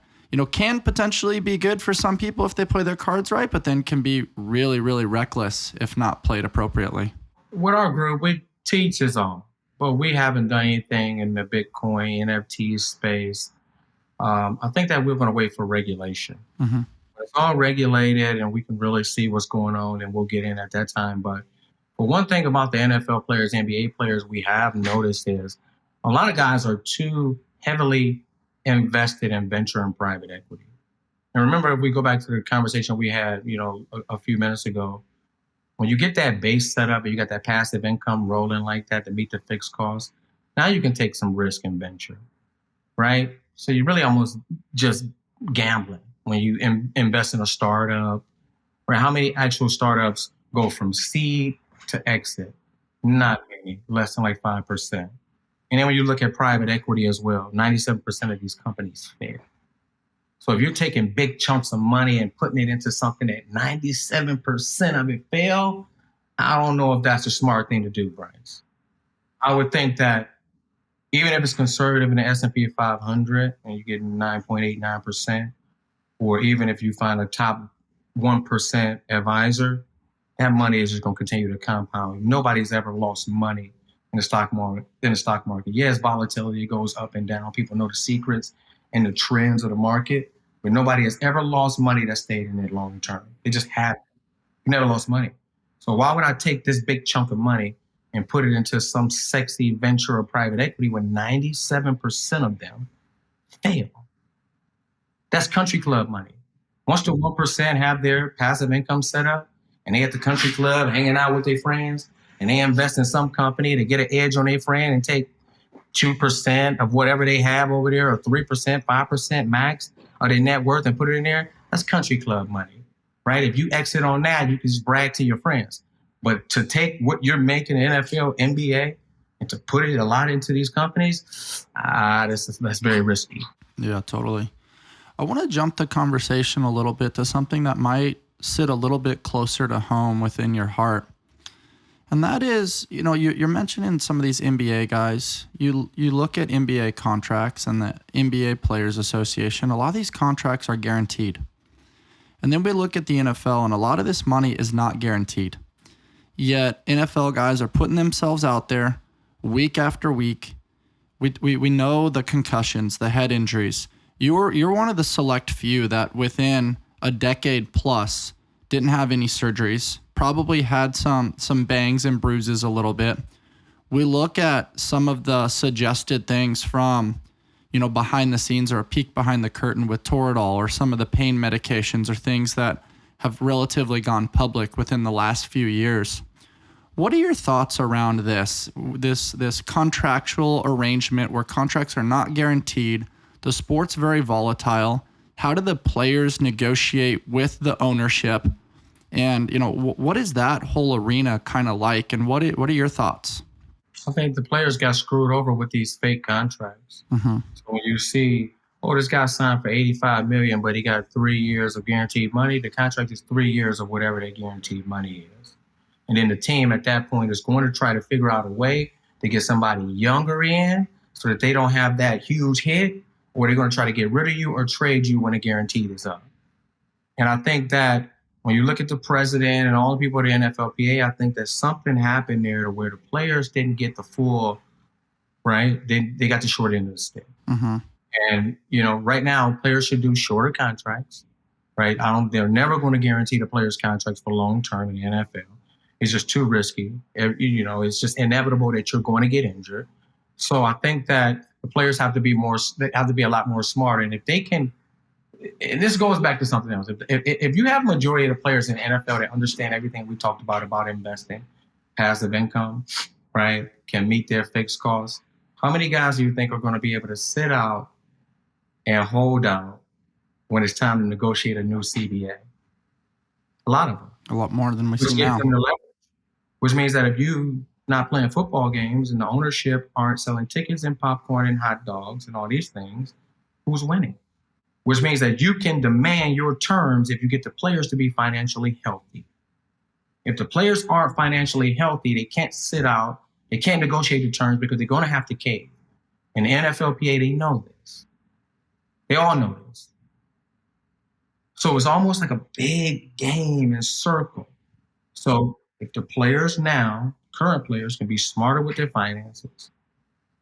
can potentially be good for some people if they play their cards right, but then can be really, really reckless if not played appropriately? With our group, we teach is all, but we haven't done anything in the Bitcoin, NFT space. I think that we're going to wait for regulation. Mm-hmm. It's all regulated and we can really see what's going on and we'll get in at that time. But one thing about the NFL players, NBA players we have noticed is a lot of guys are too heavily invested in venture and private equity. And remember, if we go back to the conversation we had, a few minutes ago, when you get that base set up and you got that passive income rolling like that to meet the fixed costs, now you can take some risk in venture, right? So you're really almost just gambling when you invest in a startup. Right? How many actual startups go from seed to exit? Not many, less than like 5%. And then when you look at private equity as well, 97% of these companies fail. So if you're taking big chunks of money and putting it into something that 97% of it fail, I don't know if that's a smart thing to do, Bryce. I would think that even if it's conservative in the S&P 500 and you get 9.89%, or even if you find a top 1% advisor, that money is just going to continue to compound. Nobody's ever lost money in the stock market. Yes, volatility goes up and down. People know the secrets and the trends of the market, but nobody has ever lost money that stayed in it long term. It just happened. You never lost money. So why would I take this big chunk of money and put it into some sexy venture or private equity when 97% of them fail? That's country club money. Once the 1% have their passive income set up and they at the country club hanging out with their friends and they invest in some company to get an edge on their friend and take 2% of whatever they have over there, or 3%, 5% max of their net worth and put it in there, that's country club money, right? If you exit on that, you can just brag to your friends. But to take what you're making in NFL, NBA, and to put it a lot into these companies, that's very risky. Yeah, totally. I want to jump the conversation a little bit to something that might sit a little bit closer to home within your heart. And that is, you're mentioning some of these NBA guys. You look at NBA contracts and the NBA Players Association. A lot of these contracts are guaranteed. And then we look at the NFL, and a lot of this money is not guaranteed. Yet NFL guys are putting themselves out there week after week. We know the concussions, the head injuries. You're one of the select few that within a decade plus didn't have any surgeries, probably had some bangs and bruises a little bit. We look at some of the suggested things from, behind the scenes, or a peek behind the curtain with Toradol, or some of the pain medications, or things that have relatively gone public within the last few years. What are your thoughts around this contractual arrangement where contracts are not guaranteed? The sport's very volatile. How do the players negotiate with the ownership? And, what is that whole arena kind of like? And what are your thoughts? I think the players got screwed over with these fake contracts. Mm-hmm. So when you see, this guy signed for $85 million, but he got 3 years of guaranteed money, the contract is 3 years of whatever that guaranteed money is. And then the team at that point is going to try to figure out a way to get somebody younger in so that they don't have that huge hit, or they're going to try to get rid of you or trade you when the guarantee is up. And I think that when you look at the president and all the people at the NFLPA, I think that something happened there where the players didn't get the full, right? They got the short end of the stick. Mm-hmm. And, right now, players should do shorter contracts, right? They're never going to guarantee the players' contracts for long term in the NFL. It's just too risky. It's just inevitable that you're going to get injured. So I think that the players have to be a lot more smart. And if they can, and this goes back to something else. If you have a majority of the players in the NFL that understand everything we talked about investing, passive income, right, can meet their fixed costs, how many guys do you think are going to be able to sit out and hold out when it's time to negotiate a new CBA? A lot of them. A lot more than we see now. Which means that if you're not playing football games and the ownership aren't selling tickets and popcorn and hot dogs and all these things, who's winning? Which means that you can demand your terms if you get the players to be financially healthy. If the players aren't financially healthy, they can't sit out, they can't negotiate the terms because they're going to have to cave. And the NFLPA, they know this. They all know this. So it's almost like a big game and circle. So if the players now, current players, can be smarter with their finances,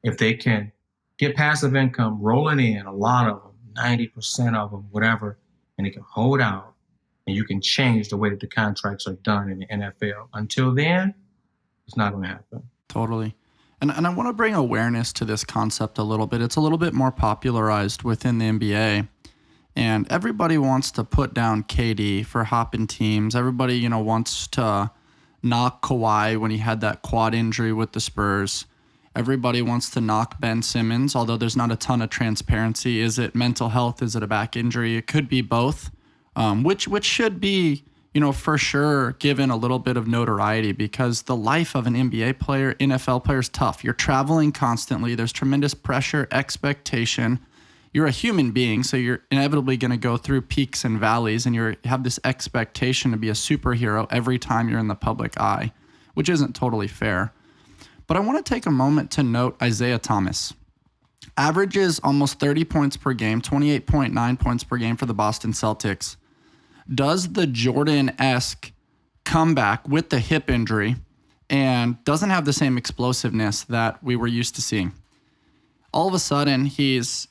if they can get passive income rolling in, a lot of them, 90% of them, whatever, and they can hold out, and you can change the way that the contracts are done in the NFL. Until then, it's not going to happen. Totally. And I want to bring awareness to this concept a little bit. It's a little bit more popularized within the NBA. And everybody wants to put down KD for hopping teams. Everybody, wants to knock Kawhi when he had that quad injury with the Spurs. Everybody wants to knock Ben Simmons, although there's not a ton of transparency. Is it mental health? Is it a back injury? It could be both, which should be, for sure given a little bit of notoriety, because the life of an NBA player, NFL player, is tough. You're traveling constantly. There's tremendous pressure, expectation. You're a human being, so you're inevitably going to go through peaks and valleys, and you have this expectation to be a superhero every time you're in the public eye, which isn't totally fair. But I want to take a moment to note Isaiah Thomas. Averages almost 30 points per game, 28.9 points per game for the Boston Celtics. does the Jordan-esque comeback with the hip injury and doesn't have the same explosiveness that we were used to seeing. All of a sudden, he's,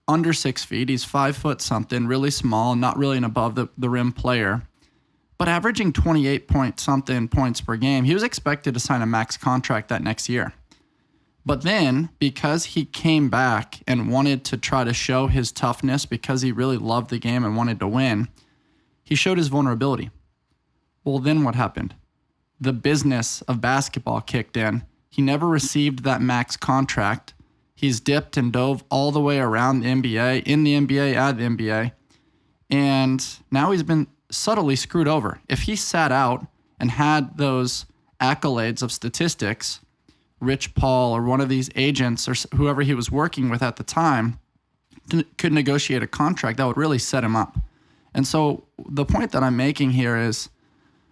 under 6 feet. He's 5 foot something, really small, not really an above the rim player, but averaging 28 point something points per game. He was expected to sign a max contract that next year. But then, because he came back and wanted to try to show his toughness because he really loved the game and wanted to win, he showed his vulnerability. Well, then what happened? The business of basketball kicked in. He never received that max contract. He's dipped and dove all the way around the NBA, in the NBA, at the NBA. And now he's been subtly screwed over. If he sat out and had those accolades of statistics, Rich Paul or one of these agents or whoever he was working with at the time could negotiate a contract that would really set him up. And so the point that I'm making here is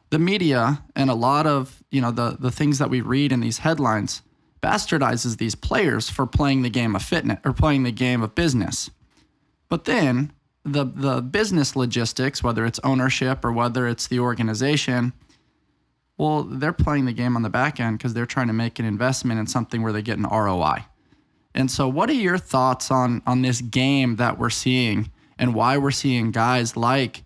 the media and a lot of, the things that we read in these headlines bastardizes these players for playing the game of fitness or playing the game of business. But then the business logistics, whether it's ownership or whether it's the organization, well, they're playing the game on the back end because they're trying to make an investment in something where they get an ROI. And so what are your thoughts on this game that we're seeing and why we're seeing guys like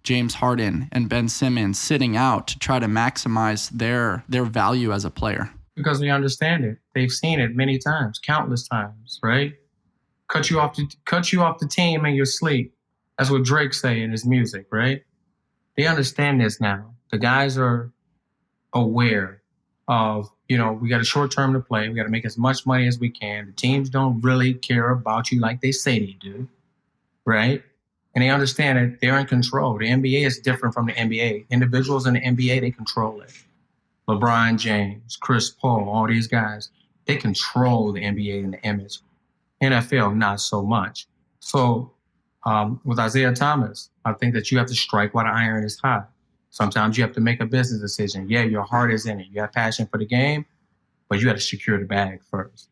James Harden and Ben Simmons sitting out to try to maximize their value as a player? Because we understand it. They've seen it many times, countless times, right? Cut you off the team in your sleep. That's what Drake say in his music, right? They understand this now. The guys are aware of, we got a short term to play. We got to make as much money as we can. The teams don't really care about you like they say they do, right? And they understand that they're in control. The NBA is different from the NBA. Individuals in the NBA, they control it. LeBron James, Chris Paul, all these guys, they control the NBA and the image. NFL, not so much. So with Isaiah Thomas, I think that you have to strike while the iron is hot. Sometimes you have to make a business decision. Yeah, your heart is in it. You have passion for the game, but you got to secure the bag first.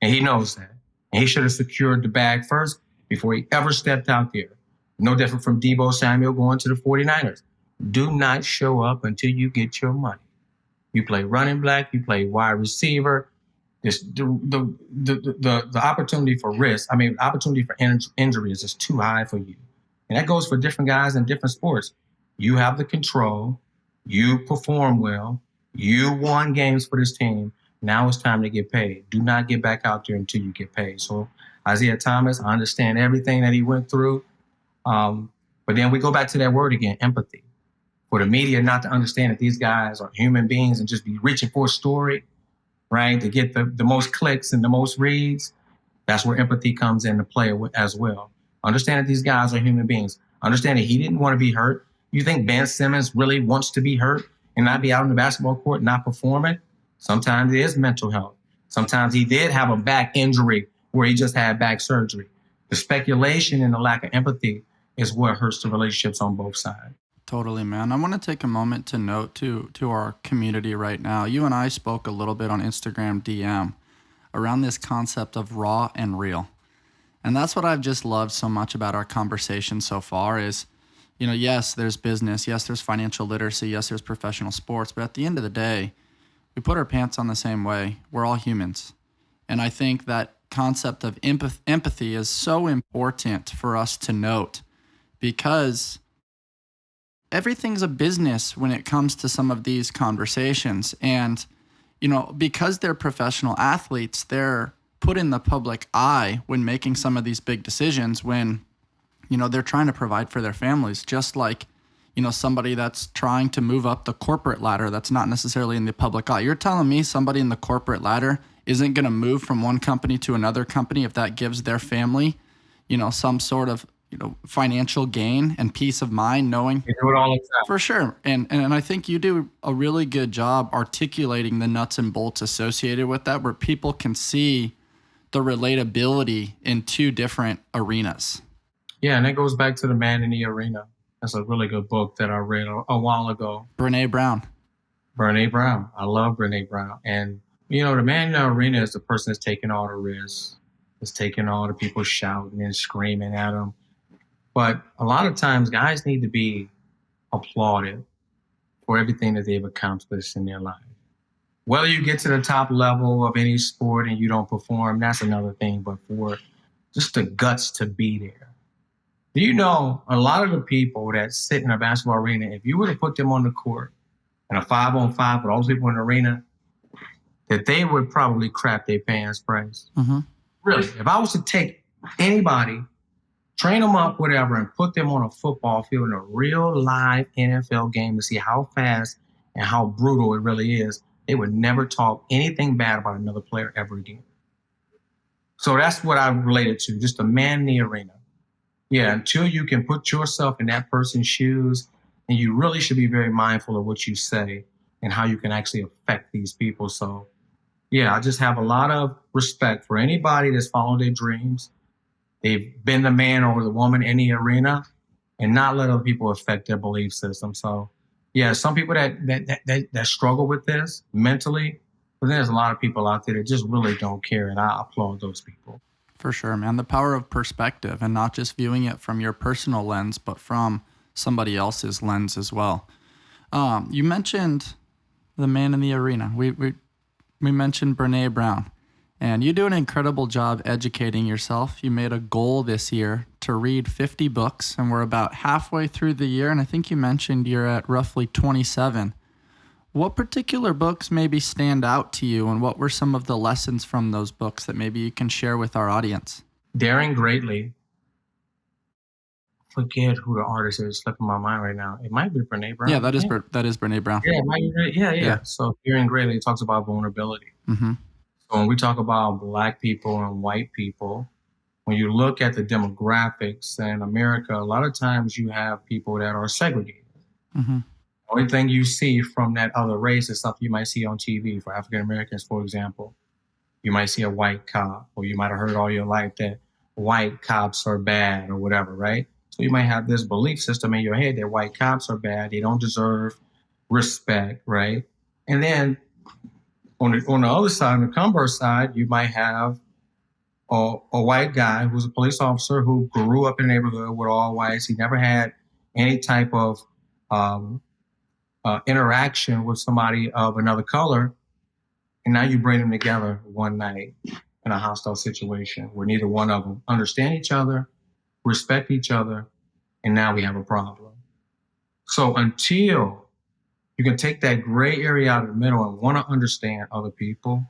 And he knows that. And he should have secured the bag first before he ever stepped out there. No different from Deebo Samuel going to the 49ers. Do not show up until you get your money. You play running back, you play wide receiver. The opportunity for risk, opportunity for injury is just too high for you. And that goes for different guys in different sports. You have the control. You perform well. You won games for this team. Now it's time to get paid. Do not get back out there until you get paid. So Isaiah Thomas, I understand everything that he went through. But then we go back to that word again, empathy. For the media not to understand that these guys are human beings and just be reaching for a story, right, to get the most clicks and the most reads, that's where empathy comes into play as well. Understand that these guys are human beings. Understand that he didn't want to be hurt. You think Ben Simmons really wants to be hurt and not be out on the basketball court, not performing? Sometimes it is mental health. Sometimes he did have a back injury where he just had back surgery. The speculation and the lack of empathy is what hurts the relationships on both sides. Totally, man. I want to take a moment to note to our community right now. You and I spoke a little bit on Instagram DM around this concept of raw and real. And that's what I've just loved so much about our conversation so far is, yes, there's business. Yes, there's financial literacy. Yes, there's professional sports. But at the end of the day, we put our pants on the same way. We're all humans. And I think that concept of empathy is so important for us to note because everything's a business when it comes to some of these conversations. And, because they're professional athletes, they're put in the public eye when making some of these big decisions when, they're trying to provide for their families, just like, somebody that's trying to move up the corporate ladder that's not necessarily in the public eye. You're telling me somebody in the corporate ladder isn't going to move from one company to another company if that gives their family, some sort of financial gain and peace of mind, knowing you do it all the time. For sure. And I think you do a really good job articulating the nuts and bolts associated with that, where people can see the relatability in two different arenas. Yeah, and that goes back to The Man in the Arena. That's a really good book that I read a while ago. Brene Brown. I love Brene Brown. And, the man in the arena is the person that's taking all the risks, that's taking all the people shouting and screaming at him. But a lot of times guys need to be applauded for everything that they've accomplished in their life. Whether you get to the top level of any sport and you don't perform, that's another thing. But for just the guts to be there. Do you know a lot of the people that sit in a basketball arena, if you were to put them on the court in a 5-on-5 with all those people in the arena, that they would probably crap their pants, Bryce. Mm-hmm. Really, if I was to take anybody, train them up, whatever, and put them on a football field in a real live NFL game to see how fast and how brutal it really is, they would never talk anything bad about another player ever again. So that's what I related to, just a man in the arena. Yeah, until you can put yourself in that person's shoes, and you really should be very mindful of what you say and how you can actually affect these people. So, yeah, I just have a lot of respect for anybody that's followed their dreams. They've been the man or the woman in the arena and not let other people affect their belief system. So, yeah, some people that struggle with this mentally, but there's a lot of people out there that just really don't care, and I applaud those people. For sure, man. The power of perspective and not just viewing it from your personal lens, but from somebody else's lens as well. You mentioned the man in the arena. We mentioned Brene Brown, and you do an incredible job educating yourself. You made a goal this year to read 50 books, and we're about halfway through the year, and I think you mentioned you're at roughly 27. What particular books maybe stand out to you, and what were some of the lessons from those books that maybe you can share with our audience? Daring Greatly. Forget who the artist is slipping my mind right now. It might be Brene Brown. Yeah, that is Brene Brown. Yeah, it might be, yeah. So Daring Greatly talks about vulnerability. Mm-hmm. So when we talk about Black people and white people, when you look at the demographics in America, a lot of times you have people that are segregated. Mm-hmm. Only thing you see from that other race is something you might see on TV. For African Americans, for example, you might see a white cop, or you might have heard all your life that white cops are bad or whatever, right? So you might have this belief system in your head that white cops are bad, they don't deserve respect, right? And then on the other side, on the converse side, you might have a white guy who's a police officer who grew up in a neighborhood with all whites. He never had any type of interaction with somebody of another color, and now you bring them together one night in a hostile situation where neither one of them understand each other, respect each other, and now we have a problem. So until you can take that gray area out of the middle and want to understand other people,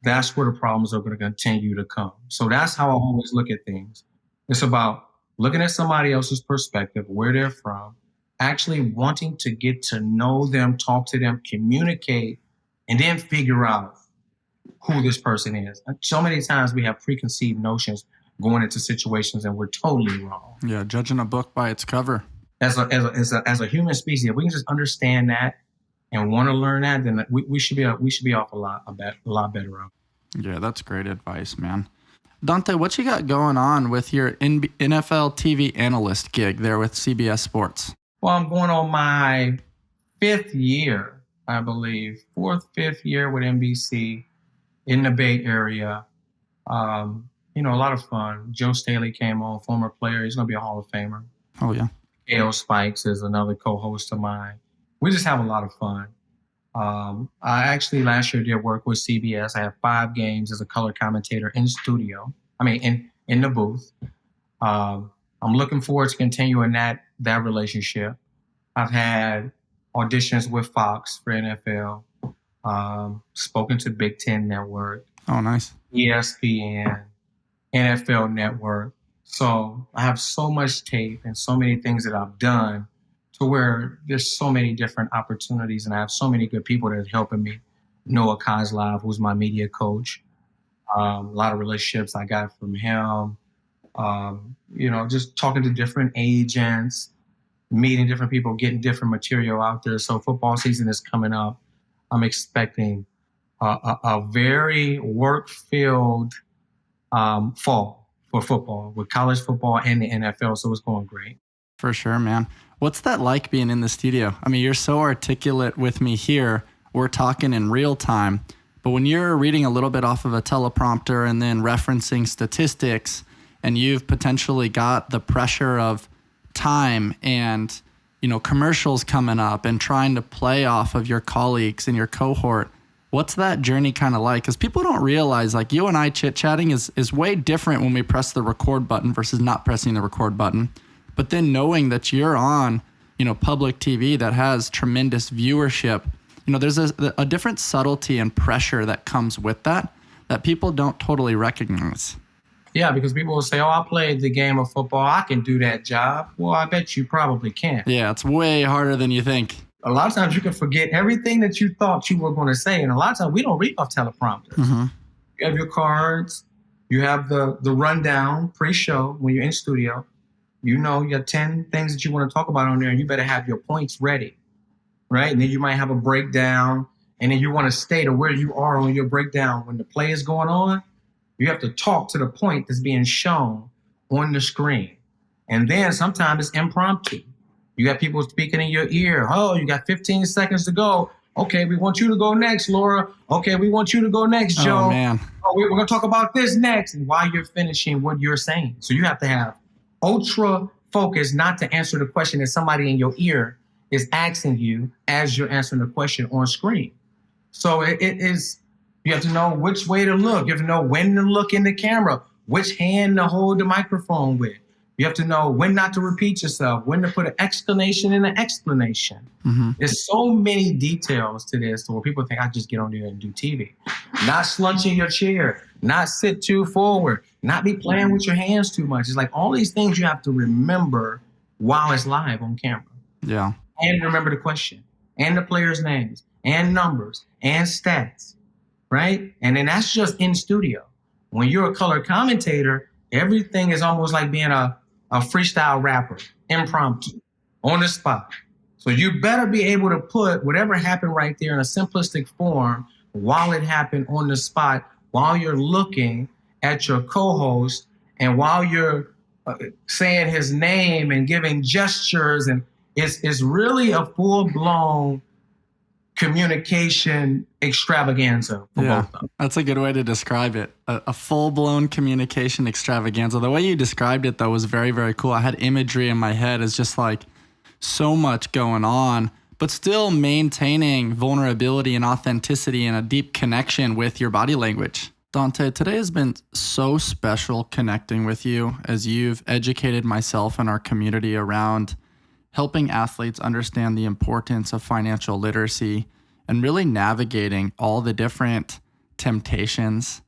that's where the problems are going to continue to come. So that's how I always look at things. It's about looking at somebody else's perspective, where they're from, actually wanting to get to know them, talk to them, communicate, and then figure out who this person is. And so many times we have preconceived notions going into situations and we're totally wrong. Yeah, judging a book by its cover. As a human species, if we can just understand that and want to learn that, then we should be off a lot better off. Yeah, that's great advice, man. Donte, what you got going on with your NFL TV analyst gig there with CBS Sports? Well, I'm going on my 5th year, I believe, 5th year with NBC in the Bay Area. A lot of fun. Joe Staley came on, former player. He's going to be a Hall of Famer. Oh, yeah. Gail Spikes is another co-host of mine. We just have a lot of fun. I actually last year did work with CBS. I have 5 games as a color commentator in studio. In the booth. I'm looking forward to continuing that relationship. I've had auditions with Fox for NFL, spoken to Big Ten Network. Oh, nice. ESPN, NFL Network. So I have so much tape and so many things that I've done to where there's so many different opportunities, and I have so many good people that are helping me. Noah Kozlov, who's my media coach. A lot of relationships I got from him. Just talking to different agents, meeting different people, getting different material out there. So football season is coming up. I'm expecting a very work-filled fall for football, with college football and the NFL. So it's going great. For sure, man. What's that like being in the studio? You're so articulate with me here. We're talking in real time. But when you're reading a little bit off of a teleprompter and then referencing statistics, and you've potentially got the pressure of time and, commercials coming up and trying to play off of your colleagues and your cohort. What's that journey kind of like? Because people don't realize, like, you and I chit-chatting is way different when we press the record button versus not pressing the record button. But then knowing that you're on, public TV that has tremendous viewership, there's a different subtlety and pressure that comes with that people don't totally recognize. Yeah, because people will say, I played the game of football. I can do that job. Well, I bet you probably can. Yeah, it's way harder than you think. A lot of times you can forget everything that you thought you were going to say. And a lot of times we don't read off teleprompters. Mm-hmm. You have your cards. You have the rundown pre-show when you're in studio. You have 10 things that you want to talk about on there, and you better have your points ready, right? And then you might have a breakdown, and then you want to state where you are on your breakdown. When the play is going on, you have to talk to the point that's being shown on the screen. And then sometimes it's impromptu. You got people speaking in your ear. Oh, you got 15 seconds to go. Okay, we want you to go next, Laura. Okay, we want you to go next, Joe. Oh, man. Oh, we're going to talk about this next. And while you're finishing what you're saying. So you have to have ultra focus not to answer the question that somebody in your ear is asking you as you're answering the question on screen. So it is, you have to know which way to look. You have to know when to look in the camera, which hand to hold the microphone with. You have to know when not to repeat yourself, when to put an exclamation in an explanation. Mm-hmm. There's so many details to this where people think I just get on there and do TV. Not slunch in your chair, not sit too forward, not be playing with your hands too much. It's like all these things you have to remember while it's live on camera. Yeah. And remember the question and the players' names and numbers and stats, right? And then that's just in studio. When you're a color commentator, everything is almost like being a freestyle rapper, impromptu, on the spot. So you better be able to put whatever happened right there in a simplistic form while it happened on the spot, while you're looking at your co-host and while you're saying his name and giving gestures. And it's really a full-blown communication extravaganza for both of them. That's a good way to describe it. A full-blown communication extravaganza. The way you described it, though, was very, very cool. I had imagery in my head. It's just like so much going on, but still maintaining vulnerability and authenticity and a deep connection with your body language. Donte, today has been so special connecting with you as you've educated myself and our community around helping athletes understand the importance of financial literacy and really navigating all the different temptations.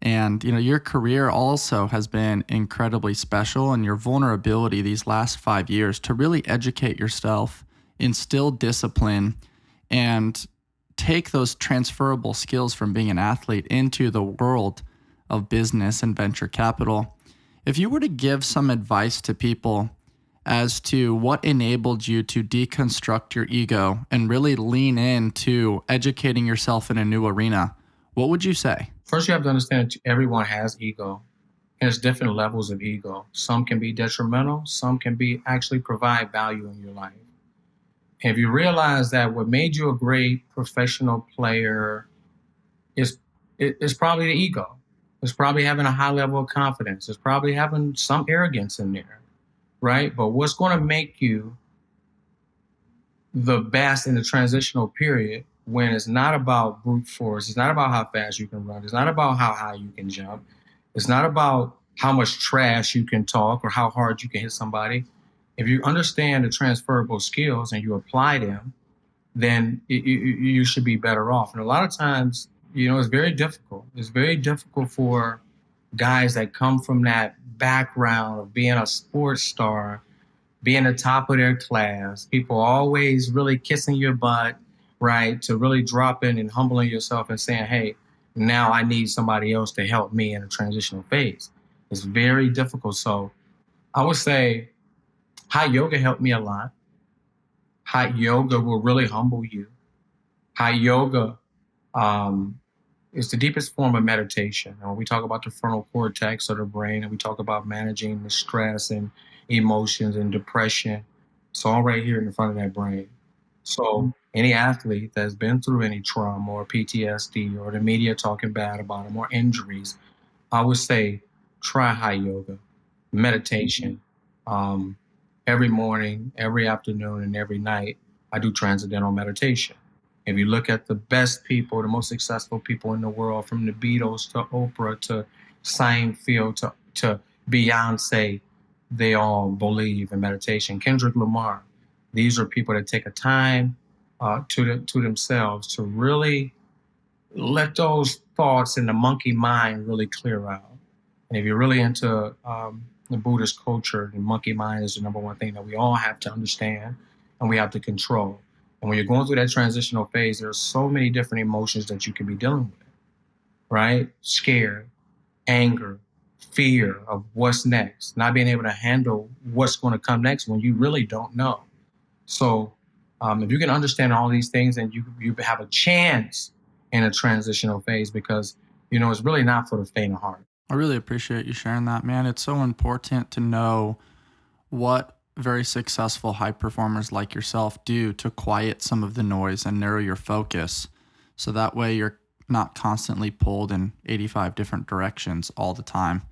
And, your career also has been incredibly special, and your vulnerability these last 5 years to really educate yourself, instill discipline, and take those transferable skills from being an athlete into the world of business and venture capital. If you were to give some advice to people as to what enabled you to deconstruct your ego and really lean into educating yourself in a new arena, what would you say? First, you have to understand that everyone has ego. And there's different levels of ego. Some can be detrimental. Some can be actually provide value in your life. And if you realize that what made you a great professional player is probably the ego. It's probably having a high level of confidence. It's probably having some arrogance in there, right? But what's going to make you the best in the transitional period when it's not about brute force, it's not about how fast you can run, it's not about how high you can jump, it's not about how much trash you can talk or how hard you can hit somebody. If you understand the transferable skills and you apply them, then you should be better off. And a lot of times, it's very difficult. It's very difficult for guys that come from that background of being a sports star, being the top of their class, people always really kissing your butt, right? To really dropping and humbling yourself and saying, hey, now I need somebody else to help me in a transitional phase. It's very difficult. So I would say hot yoga helped me a lot. Hot yoga will really humble you. Hot yoga is the deepest form of meditation. And when we talk about the frontal cortex of the brain, and we talk about managing the stress and emotions and depression, it's all right here in the front of that brain. So any athlete that's been through any trauma or PTSD or the media talking bad about them or injuries, I would say try hot yoga. meditation. Every morning, every afternoon, and every night, I do transcendental meditation. If you look at the best people, the most successful people in the world, from the Beatles to Oprah to Seinfeld to Beyonce, they all believe in meditation. Kendrick Lamar, these are people that take a time to themselves to really let those thoughts in the monkey mind really clear out. And if you're really into the Buddhist culture, the monkey mind is the number one thing that we all have to understand and we have to control. And when you're going through that transitional phase, there's so many different emotions that you can be dealing with, right? Scared, anger, fear of what's next, not being able to handle what's going to come next when you really don't know. So if you can understand all these things, then you have a chance in a transitional phase, because, it's really not for the faint of heart. I really appreciate you sharing that, man. It's so important to know what very successful high performers like yourself do to quiet some of the noise and narrow your focus. So that way you're not constantly pulled in 85 different directions all the time.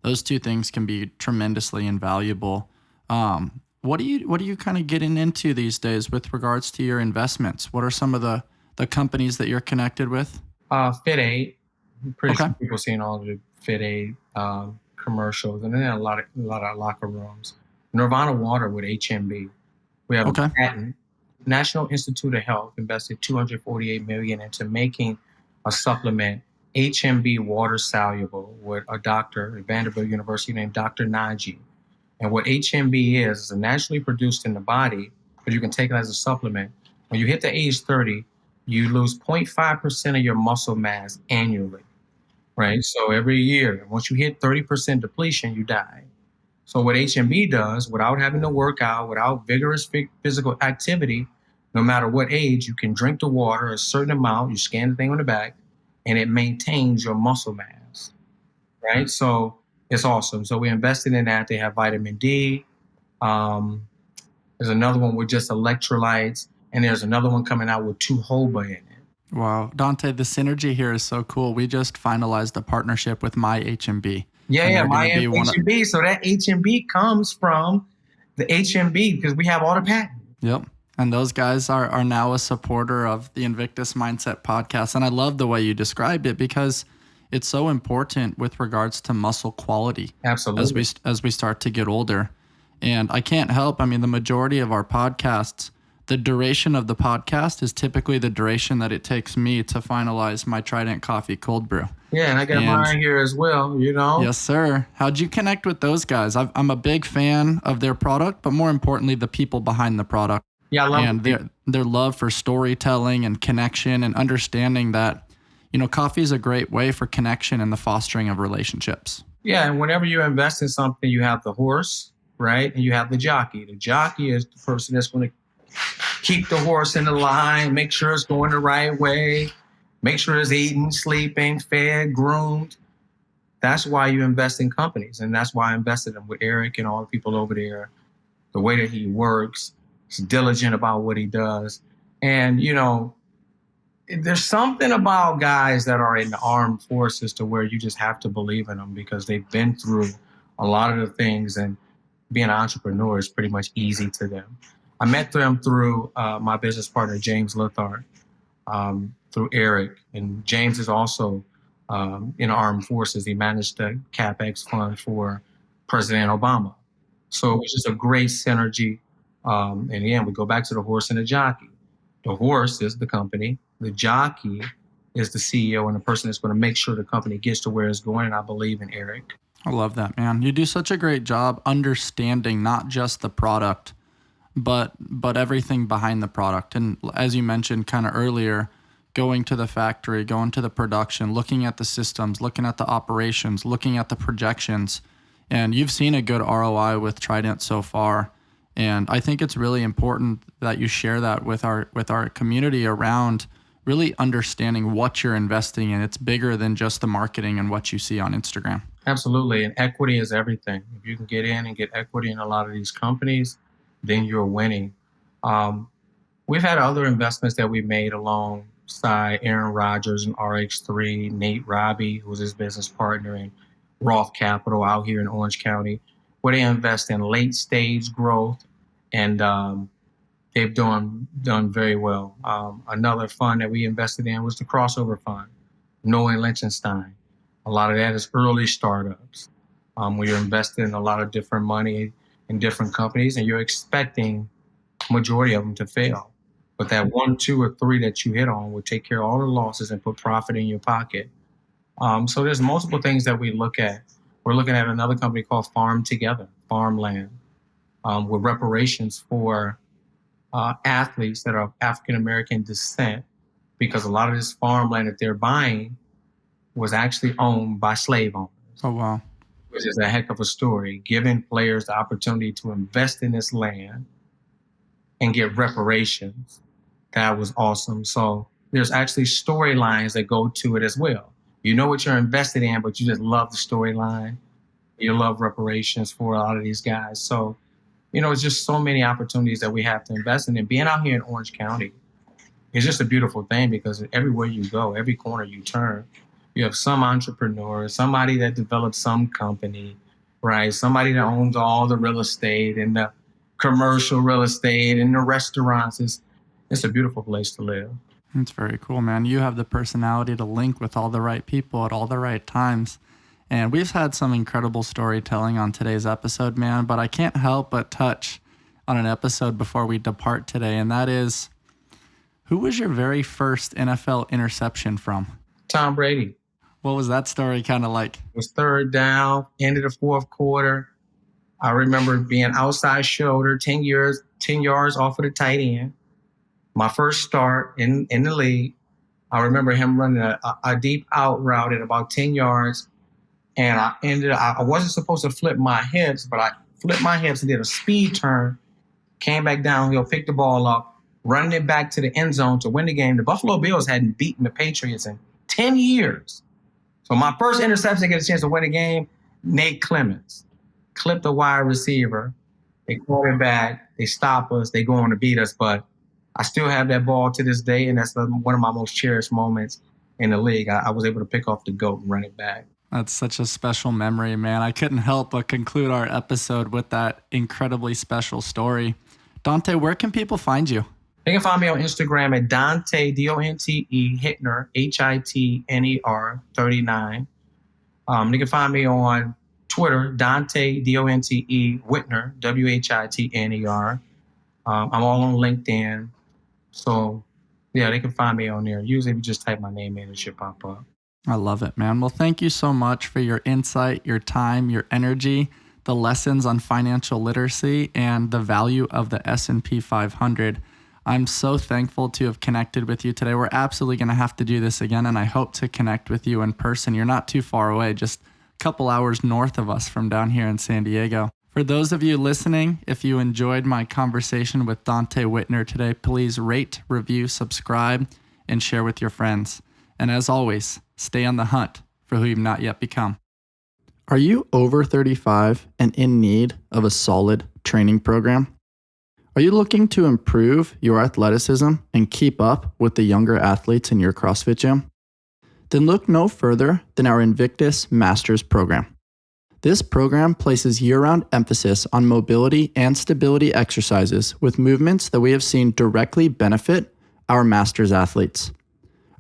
Those two things can be tremendously invaluable. What are you kind of getting into these days with regards to your investments? What are some of the companies that you're connected with? Fit Aid. Pretty Okay. sure people seeing all the Fit Aid commercials, and then a lot of locker rooms. Nirvana Water with HMB. We have a patent. National Institute of Health invested $248 million into making a supplement, HMB water soluble, with a doctor at Vanderbilt University named Dr. Naji. And what HMB is a naturally produced in the body, but you can take it as a supplement. When you hit the age 30, you lose 0.5% of your muscle mass annually, right? So every year, once you hit 30% depletion, you die. So what HMB does, without having to work out, without vigorous physical activity, no matter what age, you can drink the water a certain amount, you scan the thing on the back, and it maintains your muscle mass, right? So it's awesome. So we invested in that. They have vitamin D. There's another one with just electrolytes, and there's another one coming out with 2 jojoba in it. Wow. Donte, the synergy here is so cool. We just finalized a partnership with My HMB. Yeah, My HMB. So that HMB comes from the HMB because we have all the patents. Yep. And those guys are now a supporter of the Invictus Mindset podcast. And I love the way you described it, because it's so important with regards to muscle quality. Absolutely. As we start to get older. And I can't help, the majority of our podcasts, the duration of the podcast is typically the duration that it takes me to finalize my Trident Coffee cold brew. Yeah, and I got mine here as well, Yes, sir. How'd you connect with those guys? I'm a big fan of their product, but more importantly, the people behind the product. Yeah, I love and their love for storytelling and connection, and understanding that, coffee is a great way for connection and the fostering of relationships. Yeah, and whenever you invest in something, you have the horse, right? And you have the jockey. The jockey is the person that's going to keep the horse in the line, make sure it's going the right way, make sure it's eating, sleeping, fed, groomed. That's why you invest in companies. And that's why I invested in with Eric and all the people over there, the way that he works. He's diligent about what he does. And, there's something about guys that are in the armed forces to where you just have to believe in them, because they've been through a lot of the things, and being an entrepreneur is pretty much easy to them. I met them through my business partner, James Lithard, through Eric. And James is also in armed forces. He managed the CapEx fund for President Obama. So it was just a great synergy. And again, we go back to the horse and the jockey. The horse is the company. The jockey is the CEO and the person that's going to make sure the company gets to where it's going. And I believe in Eric. I love that, man. You do such a great job understanding not just the product, but everything behind the product. And as you mentioned kind of earlier, going to the factory, going to the production, looking at the systems, looking at the operations, looking at the projections. And you've seen a good ROI with Trident so far. And I think it's really important that you share that with our community around really understanding what you're investing in. It's bigger than just the marketing and what you see on Instagram. Absolutely. And equity is everything. If you can get in and get equity in a lot of these companies, then you're winning. We've had other investments that we made alongside Aaron Rodgers and RX3, Nate Robbie, who was his business partner, and Roth Capital out here in Orange County. where they invest in late stage growth, and they've done very well. Another fund that we invested in was the Crossover Fund, Noah and Liechtenstein. A lot of that is early startups, where you're invested in a lot of different money in different companies, and you're expecting majority of them to fail. But that 1, 2, or 3 that you hit on will take care of all the losses and put profit in your pocket. So there's multiple things that we look at. We're looking at another company called Farm Together, Farmland, with reparations for athletes that are of African-American descent, because a lot of this farmland that they're buying was actually owned by slave owners. Oh, wow. Which is a heck of a story, giving players the opportunity to invest in this land and get reparations. That was awesome. So there's actually storylines that go to it as well. You know what you're invested in, but you just love the storyline. You love reparations for a lot of these guys. So, it's just so many opportunities that we have to invest in. And being out here in Orange County is just a beautiful thing, because everywhere you go, every corner you turn, you have some entrepreneur, somebody that developed some company, right? Somebody that owns all the real estate and the commercial real estate and the restaurants. It's a beautiful place to live. It's very cool, man. You have the personality to link with all the right people at all the right times. And we've had some incredible storytelling on today's episode, man, but I can't help but touch on an episode before we depart today, and that is, who was your very first NFL interception from? Tom Brady. What was that story kind of like? It was third down, end of the fourth quarter. I remember being outside shoulder, 10 yards off of the tight end. My first start in the league. I remember him running a deep out route at about 10 yards. And I wasn't supposed to flip my hips, but I flipped my hips and did a speed turn, came back downhill, picked the ball up, running it back to the end zone to win the game. The Buffalo Bills hadn't beaten the Patriots in 10 years. So my first interception, get a chance to win the game, Nate Clements clipped the wide receiver. They call him back. They stop us. They go on to beat us. But I still have that ball to this day, and that's one of my most cherished moments in the league. I was able to pick off the GOAT and run it back. That's such a special memory, man. I couldn't help but conclude our episode with that incredibly special story. Donte, where can people find you? They can find me on Instagram at Donte, Donte Whitner, Hitner 39. They can find me on Twitter, Donte, Donte Whitner, Whitner. I'm all on LinkedIn. So, yeah, they can find me on there. Usually, if you just type my name in, it should pop up. I love it, man. Well, thank you so much for your insight, your time, your energy, the lessons on financial literacy, and the value of the S&P 500. I'm so thankful to have connected with you today. We're absolutely going to have to do this again, and I hope to connect with you in person. You're not too far away, just a couple hours north of us from down here in San Diego. For those of you listening, if you enjoyed my conversation with Donte Whitner today, please rate, review, subscribe, and share with your friends. And as always, stay on the hunt for who you've not yet become. Are you over 35 and in need of a solid training program? Are you looking to improve your athleticism and keep up with the younger athletes in your CrossFit gym? Then look no further than our Invictus Masters program. This program places year-round emphasis on mobility and stability exercises with movements that we have seen directly benefit our Masters athletes.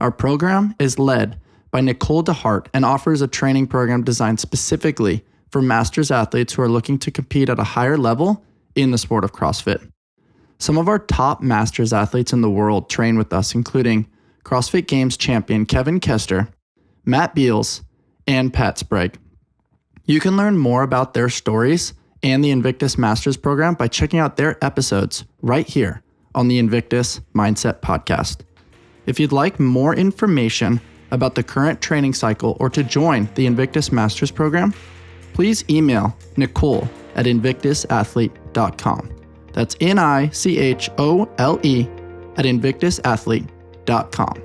Our program is led by Nicole DeHart and offers a training program designed specifically for Masters athletes who are looking to compete at a higher level in the sport of CrossFit. Some of our top Masters athletes in the world train with us, including CrossFit Games champion Kevin Kester, Matt Beals, and Pat Sprague. You can learn more about their stories and the Invictus Masters program by checking out their episodes right here on the Invictus Mindset Podcast. If you'd like more information about the current training cycle or to join the Invictus Masters program, please email Nicole at invictusathlete.com. That's NICHOLE at invictusathlete.com.